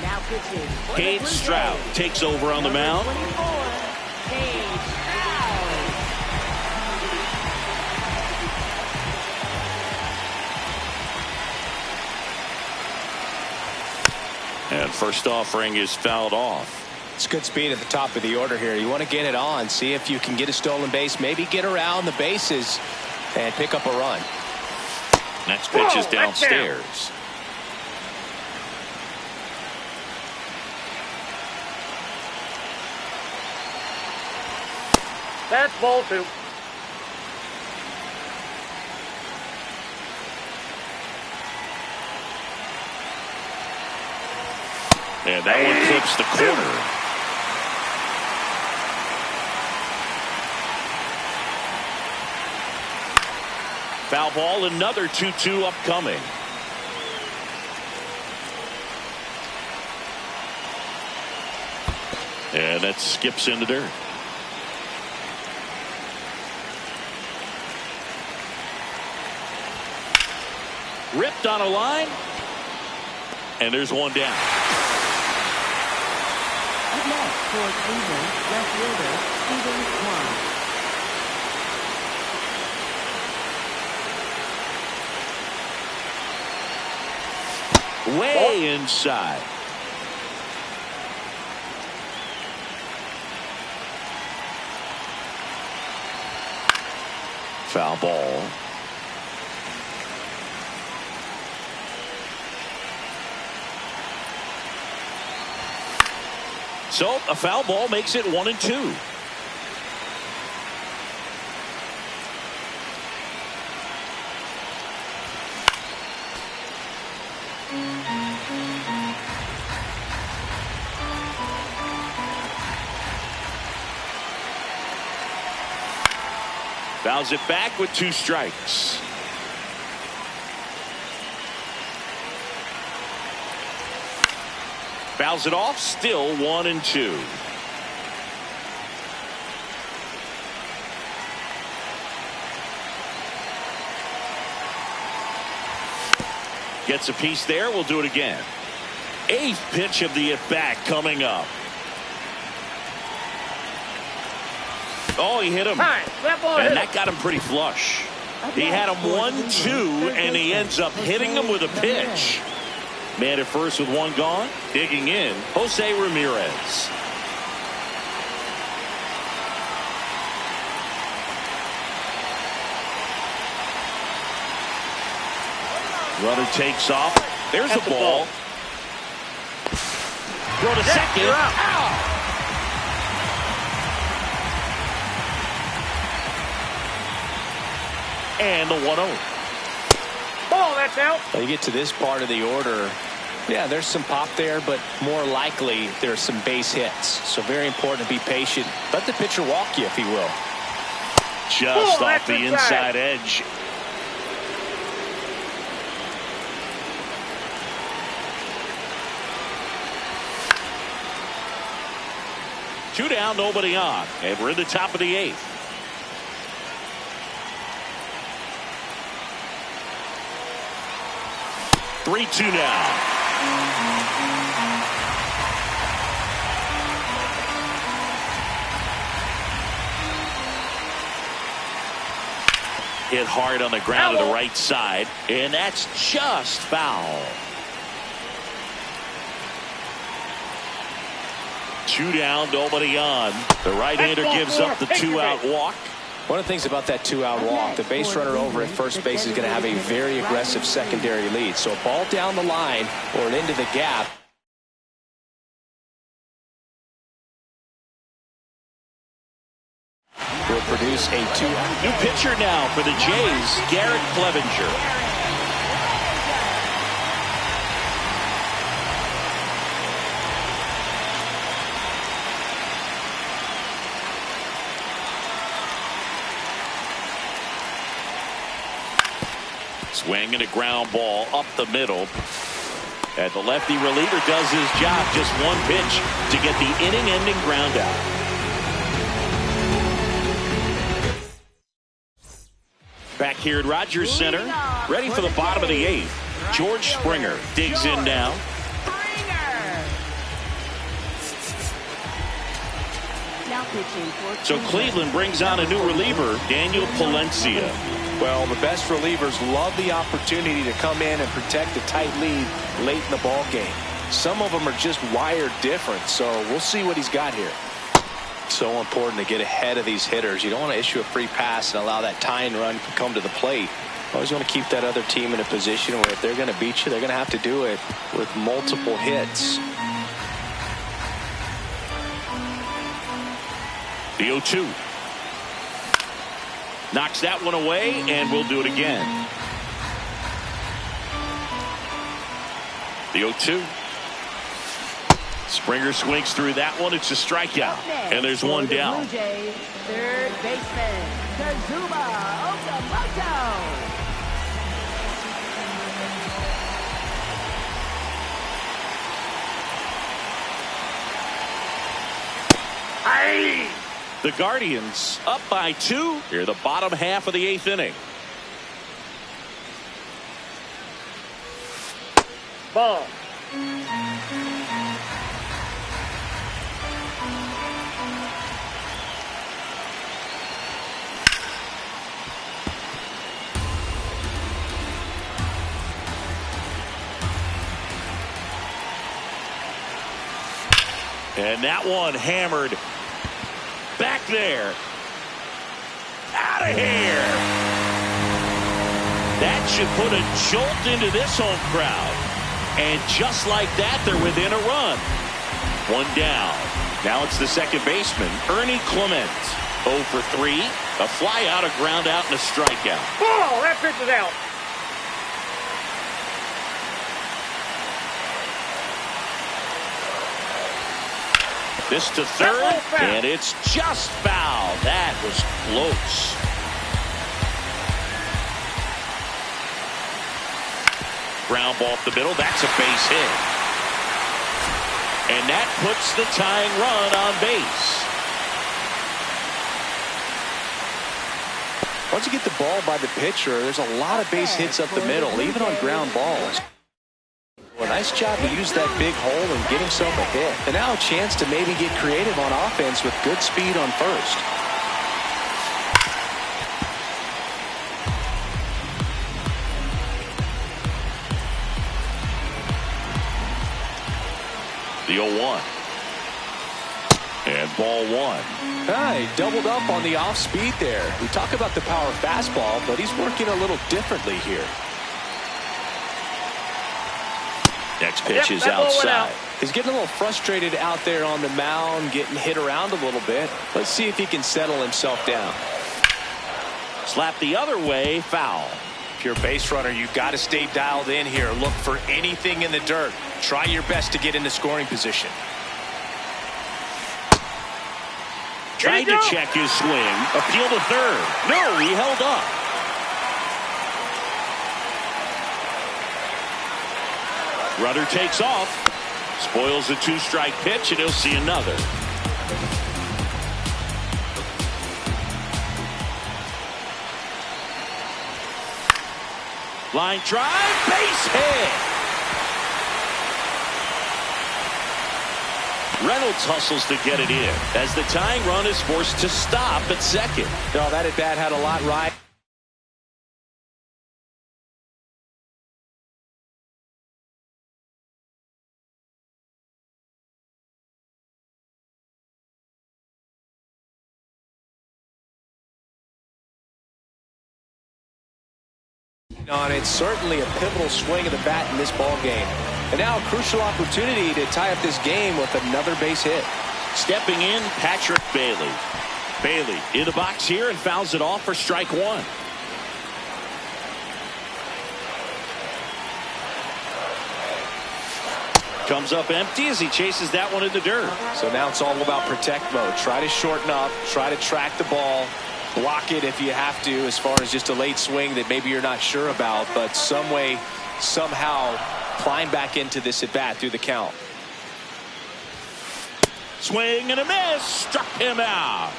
Now pitching for the Cade Blue Stroud Jays, takes over on the number mound. 24, Cade Stroud. And first offering is fouled off. It's good speed at the top of the order here. You want to get it on, see if you can get a stolen base, maybe get around the bases and pick up a run. Next pitch is Whoa, that's down. downstairs. That's ball 2. And that one clips the corner. Foul ball, another 2-2 upcoming. And that skips in the dirt. Ripped on a line. And there's one down. Up next for Cleveland, left fielder Steven Kwan. Way inside. Foul ball. So a foul ball makes it 1-2. Fouls it back with 2 strikes. Fouls it off, still 1-2. Gets a piece there. We'll do it again. 8th pitch of the at-bat coming up. Oh, he hit him. And that got him pretty flush. He had him 1-2, and he ends up hitting him with a pitch. Man at first with 1 gone. Digging in, Jose Ramirez. Runner takes off. There's a ball. Throw to second. Out. And the 1-0. Ball, that's out. Well, you get to this part of the order. Yeah, there's some pop there, but more likely there's some base hits. So very important to be patient. Let the pitcher walk you, if he will. Just off the inside edge. Two down, nobody on. And we're in the top of the 8th. Three-two now. Hit hard on the ground to the right side, and that's just foul. 2 down, nobody on. The right-hander gives up the 2-out walk. One of the things about that 2-out walk, the base runner over at first base is going to have a very aggressive secondary lead. So a ball down the line or into the gap. Will produce a 2-out. New pitcher now for the Jays, Garrett Clevenger. Swing and a ground ball up the middle. And the lefty reliever does his job. Just one pitch to get the inning-ending ground out. Back here at Rogers Center, ready for the bottom of the 8th. George Springer digs in now. So Cleveland brings on a new reliever, Daniel Palencia. Well, the best relievers love the opportunity to come in and protect a tight lead late in the ball game. Some of them are just wired different, so we'll see what he's got here. So important to get ahead of these hitters. You don't want to issue a free pass and allow that tying run to come to the plate. Always want to keep that other team in a position where if they're going to beat you, they're going to have to do it with multiple hits. The 0-2. Knocks that one away, and we'll do it again. The 0-2. Springer swings through that one. It's a strikeout, and there's one down. Third baseman, Kazuma Okamoto. Aye. The Guardians up by 2 here the bottom half of the 8th inning. Ball. And that one hammered back there. Out of here. That should put a jolt into this home crowd. And just like that, they're within a run. One down. Now it's the second baseman, Ernie Clement. 0 for 3. A fly out, a ground out, and a strikeout. Ball, that pitch is out. This to third, and it's just foul. That was close. Ground ball up the middle. That's a base hit. And that puts the tying run on base. Once you get the ball by the pitcher, there's a lot of base hits up the middle, even on ground balls. Well, nice job to use that big hole and get himself a hit. And now a chance to maybe get creative on offense with good speed on first. The 0-1. And ball 1. He doubled up on the off speed there. We talk about the power fastball, but he's working a little differently here. Next pitch is outside. He's getting a little frustrated out there on the mound, getting hit around a little bit. Let's see if he can settle himself down. Slap the other way, foul. If you're a base runner, you've got to stay dialed in here. Look for anything in the dirt. Try your best to get into scoring position. Trying to check his swing. Appeal to third. No, he held up. Runner takes off. Spoils a two-strike pitch, and he'll see another. Line drive, base hit. Reynolds hustles to get it in as the tying run is forced to stop at second. No, that at bat had a lot right. On it, certainly a pivotal swing of the bat in this ball game. And now a crucial opportunity to tie up this game with another base hit. Stepping in, Patrick Bailey. Bailey in the box here and fouls it off for strike one. Comes up empty as he chases that one in the dirt. So now it's all about protect mode. Try to shorten up, try to track the ball. Block it if you have to, as far as just a late swing that maybe you're not sure about, but some way, somehow climb back into this at bat through the count. Swing and a miss. Struck him out.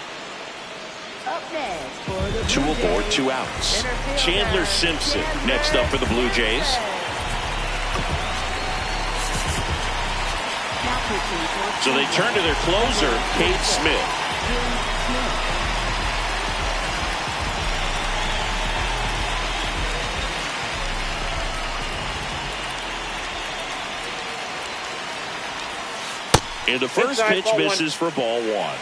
Up next for the Blue 2 aboard, Jays, 2 outs. center fielder, Chandler Simpson next up for the Blue Jays. Now pitching for So they turn to their closer, Cade Smith. And the first pitch misses for ball one.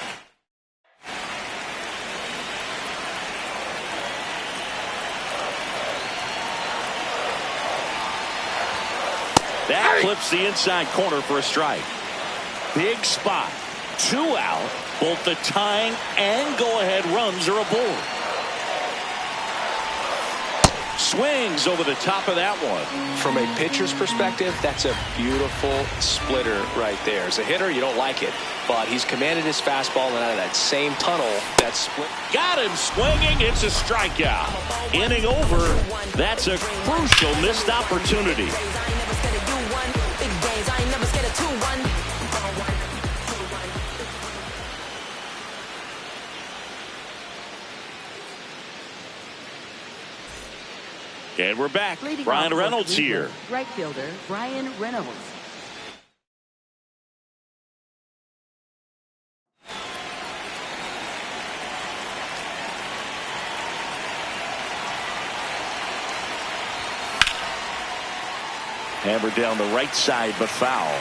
That clips the inside corner for a strike. Big spot. 2 out. Both the tying and go-ahead runs are aboard. Swings over the top of that one. From a pitcher's perspective, that's a beautiful splitter right there. As a hitter, you don't like it, but he's commanded his fastball, and out of that same tunnel, that split. Got him swinging. It's a strikeout. Inning over. That's a crucial missed opportunity. And we're back. Brian Reynolds here. Right fielder Brian Reynolds. Hammered down the right side, but foul.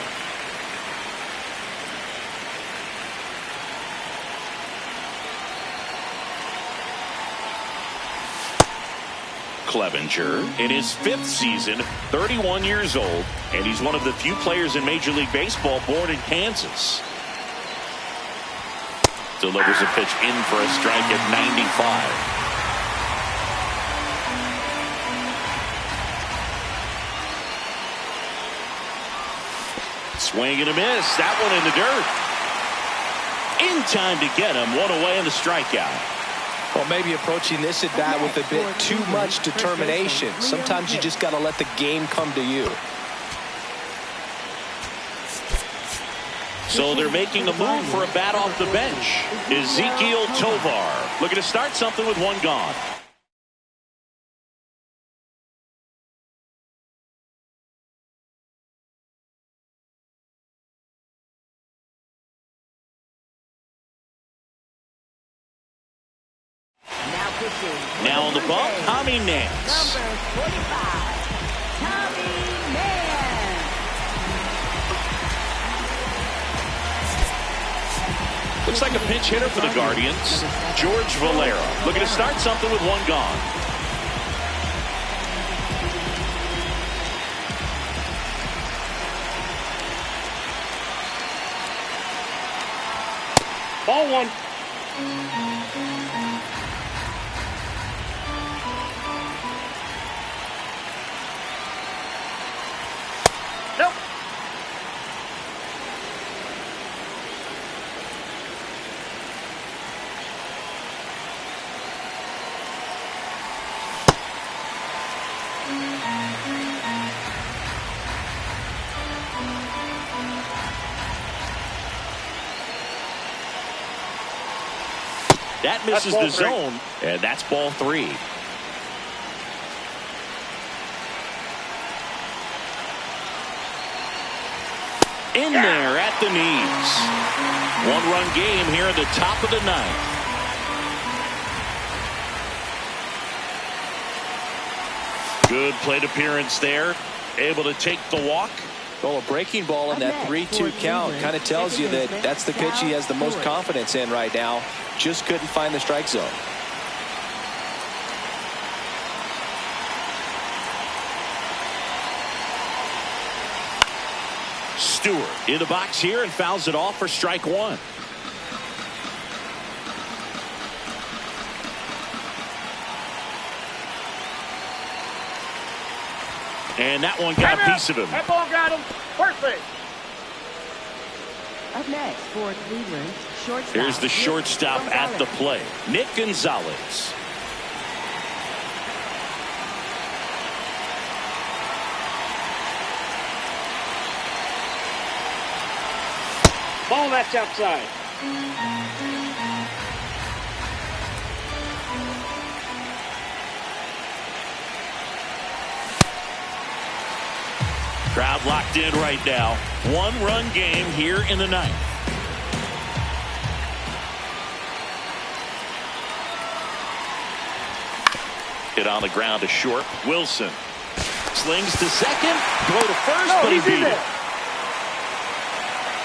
Clevenger in his 5th season, 31 years old, and he's one of the few players in Major League Baseball born in Kansas. Delivers a pitch in for a strike at 95. Swing and a miss. That one in the dirt. In time to get him. 1 away in the strikeout. Well, maybe approaching this at bat with a bit too much determination. Sometimes you just got to let the game come to you. So they're making a move for a bat off the bench. Ezequiel Tovar looking to start something with 1 gone. Now on the bump, Tommy Nance. Number 45, Tommy Nance. Looks like a pinch hitter for the Guardians. George Valera looking to start something with 1 gone. Ball 1. That misses the zone, and that's ball 3. In there at the knees. 1-run game here at the top of the 9th. Good plate appearance there. Able to take the walk. Well, a breaking ball in that 3-2 count kind of tells you that that's the pitch he has the most confidence in right now. Just couldn't find the strike zone. Stewart in the box here and fouls it off for strike 1. And that one got a piece of him. That ball got him. First base. Up next for Cleveland, shortstop. Here's the shortstop at the plate, Nick Gonzalez. Ball that's outside. Crowd locked in right now. 1-run game here in the 9th. Hit on the ground to short. Wilson slings to second. Throw to first, but he beat it.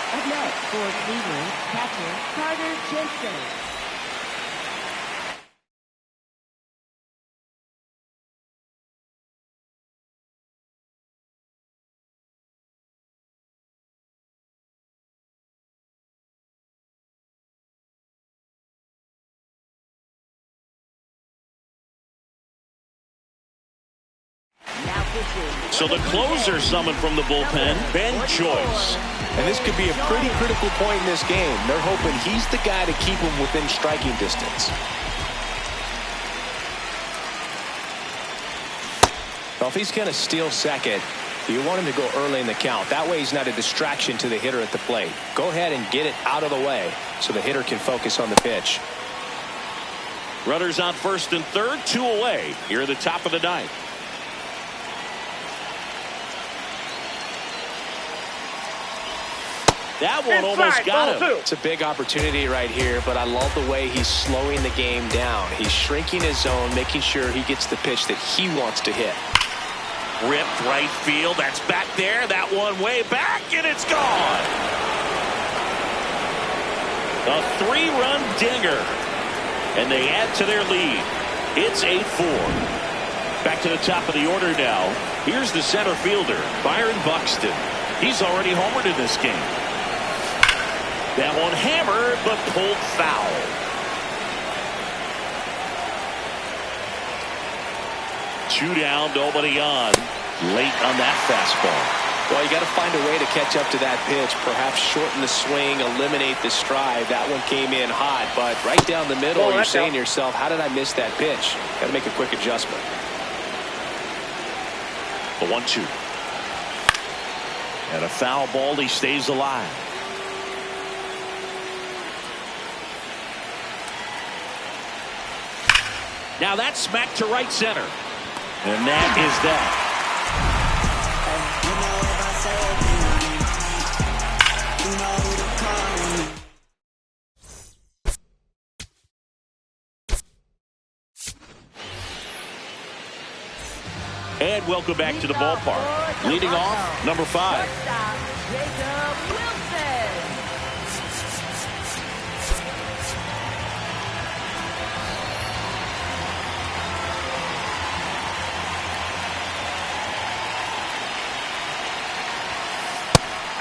Up next for Cleveland, catcher Carter Jensen. So the closer summoned from the bullpen, Ben Joyce. And this could be a pretty critical point in this game. They're hoping he's the guy to keep them within striking distance. Well, if he's going to steal second, you want him to go early in the count. That way he's not a distraction to the hitter at the plate. Go ahead and get it out of the way so the hitter can focus on the pitch. Runners on first and third, 2 away here at the top of the 9th. That one almost got him. It's a big opportunity right here, but I love the way he's slowing the game down. He's shrinking his zone, making sure he gets the pitch that he wants to hit. Ripped right field. That's back there. That one way back, and it's gone. A 3-run dinger, and they add to their lead. It's 8-4. Back to the top of the order now. Here's the center fielder, Byron Buxton. He's already homered in this game. That one hammered, but pulled foul. Two down, nobody on. Late on that fastball. Well, you got to find a way to catch up to that pitch. Perhaps shorten the swing, eliminate the stride. That one came in hot, but right down the middle, you're saying to yourself, how did I miss that pitch? Got to make a quick adjustment. The 1-2. And a foul ball, he stays alive. Now that's smacked to right center. And that is that. And welcome back to the ballpark. Leading off, number 5. Jacob Wilson.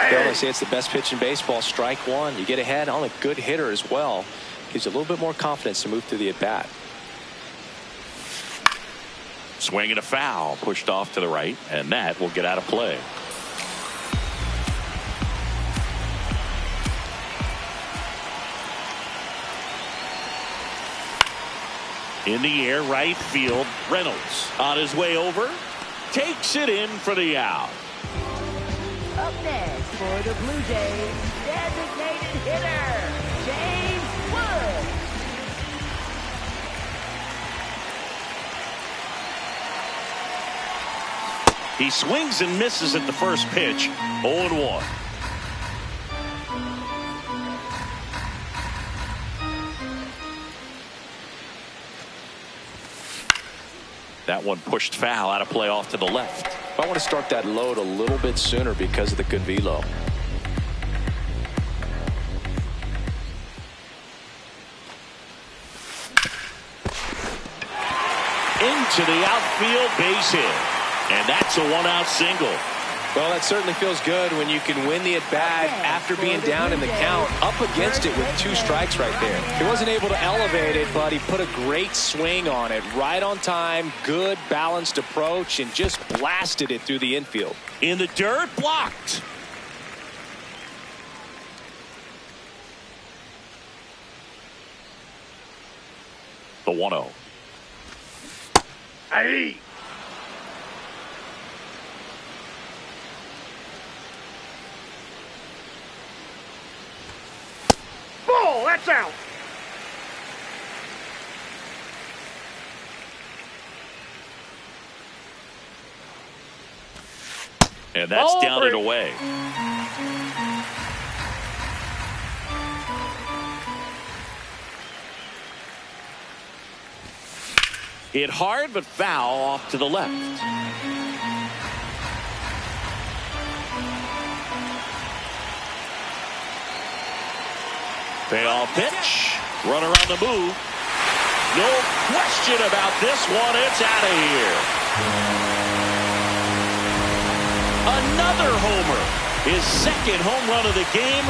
Well, they say it's the best pitch in baseball. Strike 1. You get ahead on a good hitter as well. Gives you a little bit more confidence to move through the at-bat. Swing and a foul, pushed off to the right, and that will get out of play. In the air, right field, Reynolds on his way over, takes it in for the out. Up next for the Blue Jays, designated hitter, James Wood. He swings and misses at the first pitch. 0-1. That one pushed foul, out of play off to the left. I want to start that load a little bit sooner because of the good velo. Into the outfield, base hit. And that's a one-out single. Well, that certainly feels good when you can win the at-bat after being down in the count, up against it with 2 strikes right there. He wasn't able to elevate it, but he put a great swing on it. Right on time, good balanced approach, and just blasted it through the infield. In the dirt, blocked. The 1-0. Hey! Ball, that's out. And that's Ball down and 3. away. Hit hard but foul off to the left. Payoff pitch. Runner on the move. No question about this one. It's out of here. Another homer. His second home run of the game.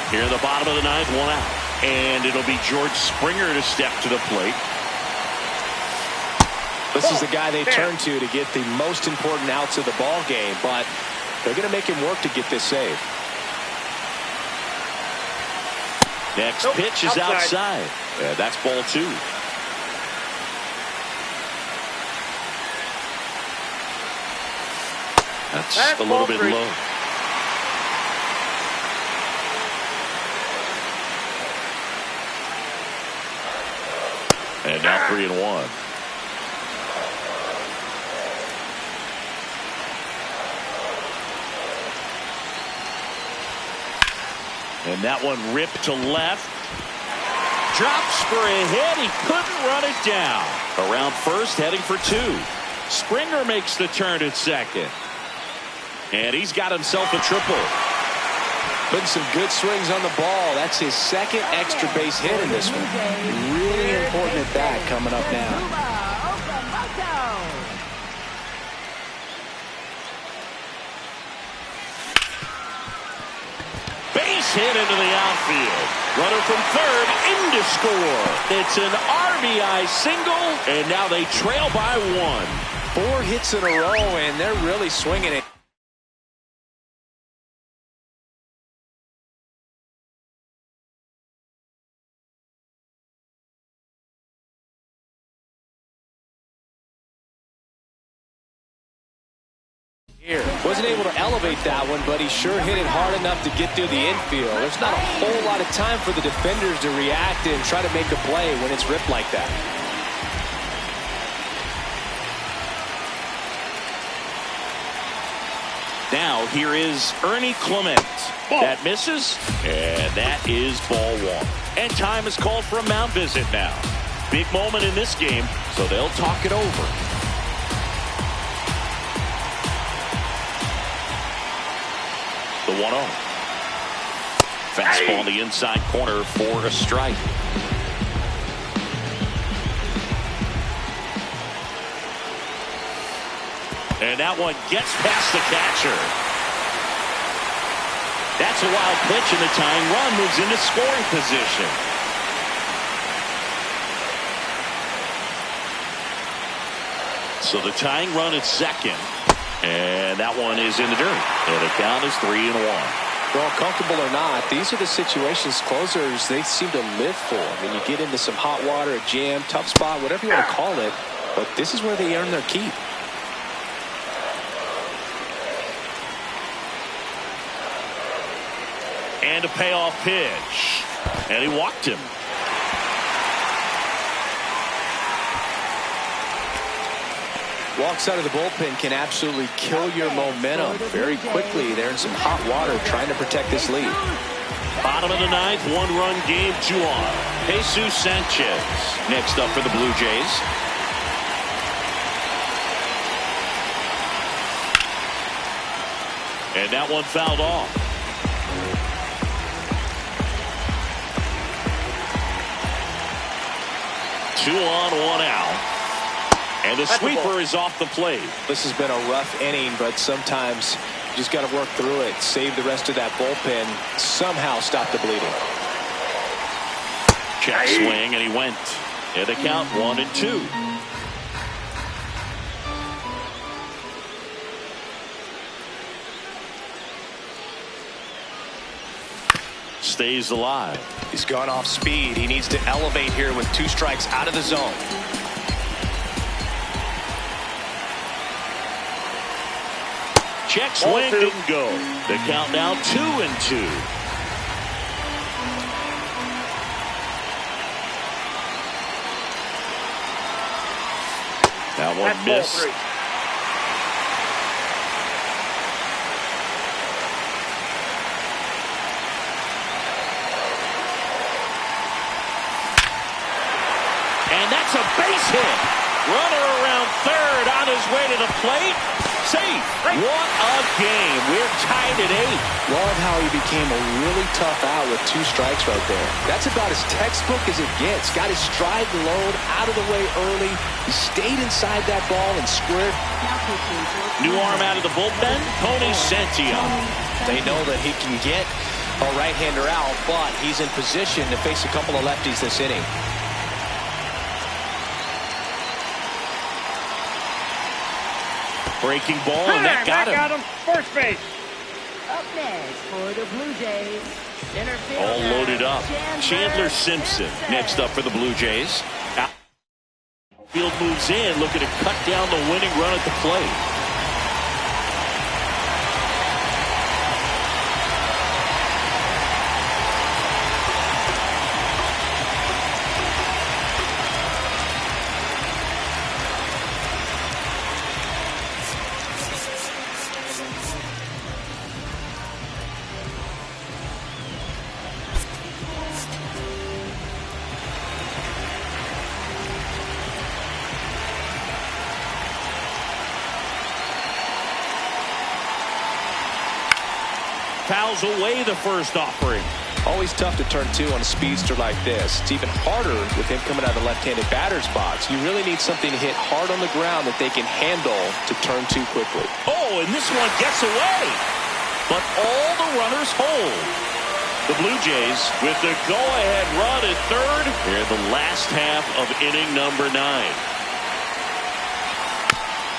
Here in the bottom of the 9th, 1 out. And it'll be George Springer to step to the plate. This is the guy they turn to get the most important outs of the ball game, but they're going to make him work to get this save. Next pitch is outside. Yeah, that's ball 2. That's a little bit low. And now 3-1. And that one ripped to left. Drops for a hit. He couldn't run it down. Around first, heading for 2. Springer makes the turn at second. And he's got himself a triple. Putting some good swings on the ball. That's his second extra base hit in this one. Really important at bat coming up now. Base hit into the outfield. Runner from third in to score. It's an RBI single, and now they trail by 1. 4 hits in a row, and they're really swinging it. Here. Wasn't able to elevate that one, but he sure hit it hard enough to get through the infield. There's not a whole lot of time for the defenders to react and try to make a play when it's ripped like that. Now here is Ernie Clement. That misses, and that is ball 1. And time is called for a mound visit now. Big moment in this game, so they'll talk it over. The 1-0. Fastball in the inside corner for a strike. And that one gets past the catcher. That's a wild pitch, and the tying run moves into scoring position. So the tying run at second. And that one is in the dirt. And the count is 3-1. Well, comfortable or not, these are the situations closers they seem to live for. I mean, you get into some hot water, a jam, tough spot, whatever you want to call it, but this is where they earn their keep. And a payoff pitch. And he walked him. Walks out of the bullpen can absolutely kill your momentum very quickly. They're in some hot water trying to protect this lead. Bottom of the ninth, one-run game, 2 on. Jesus Sanchez next up for the Blue Jays. And that one fouled off. Two on, 1 out. And the sweeper is off the plate. This has been a rough inning, but sometimes you just got to work through it, save the rest of that bullpen, somehow stop the bleeding. Check swing, and he went. And the count 1-2. Stays alive. He's gone off speed. He needs to elevate here with 2 strikes out of the zone. Check swing, didn't go. The count now 2-2. That one missed. And that's a base hit. Runner around third on his way to the plate. Safe. What a game. We're tied at 8. Love how he became a really tough out with 2 strikes right there. That's about as textbook as it gets. Got his stride load out of the way early. He stayed inside that ball and squared. New arm out of the bullpen, Tony Santiago. They know that he can get a right-hander out, but he's in position to face a couple of lefties this inning. Breaking ball, and that got him. First base. Up next for the Blue Jays, center fielder, All loaded up. Chandler Simpson next up for the Blue Jays. Outfield moves in, looking to cut down the winning run at the plate. Fouls away the first offering. Always tough to turn 2 on a speedster like this. It's even harder with him coming out of the left-handed batter's box. You really need something to hit hard on the ground that they can handle to turn 2 quickly. Oh, and this one gets away. But all the runners hold. The Blue Jays with the go-ahead run at third. They're the last half of inning number 9.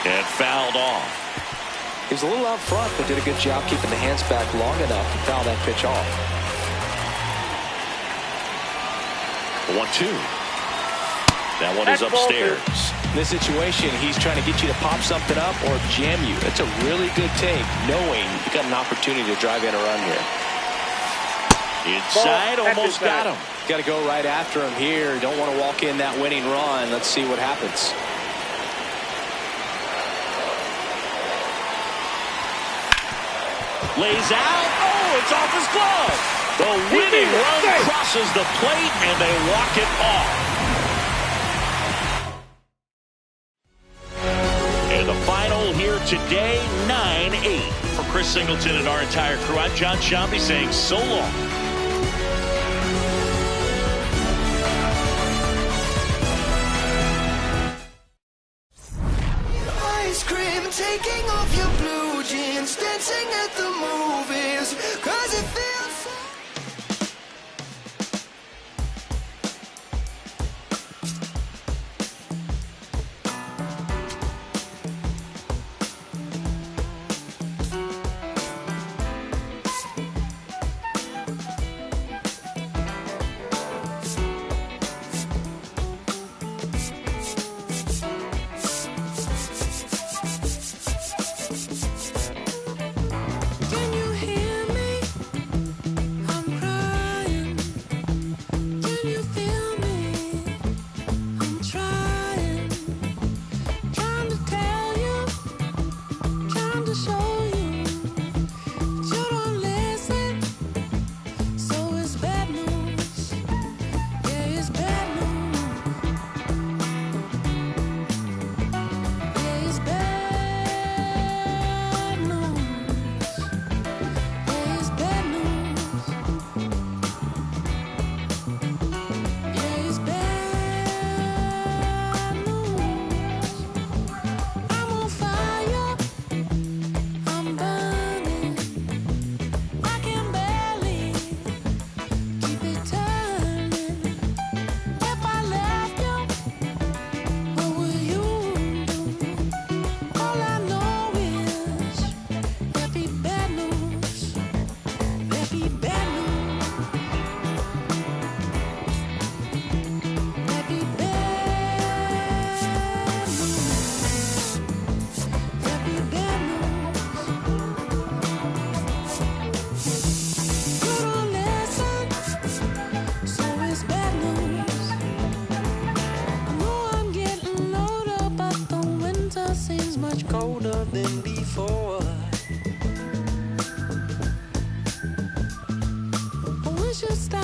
And fouled off. He was a little out front, but did a good job keeping the hands back long enough to foul that pitch off. 1-2. That one is upstairs. In this situation, he's trying to get you to pop something up or jam you. That's a really good take, knowing you got an opportunity to drive in a run here. Inside, almost got him. Got to go right after him here. Don't want to walk in that winning run. Let's see what happens. Lays out. Oh, it's off his glove. The winning run crosses the plate, and they walk it off. And the final here today, 9-8. For Chris Singleton and our entire crew, I'm John Sciambi saying so long. Ice cream, taking off your blue jeans, dancing at the movies, 'cause it feels so. just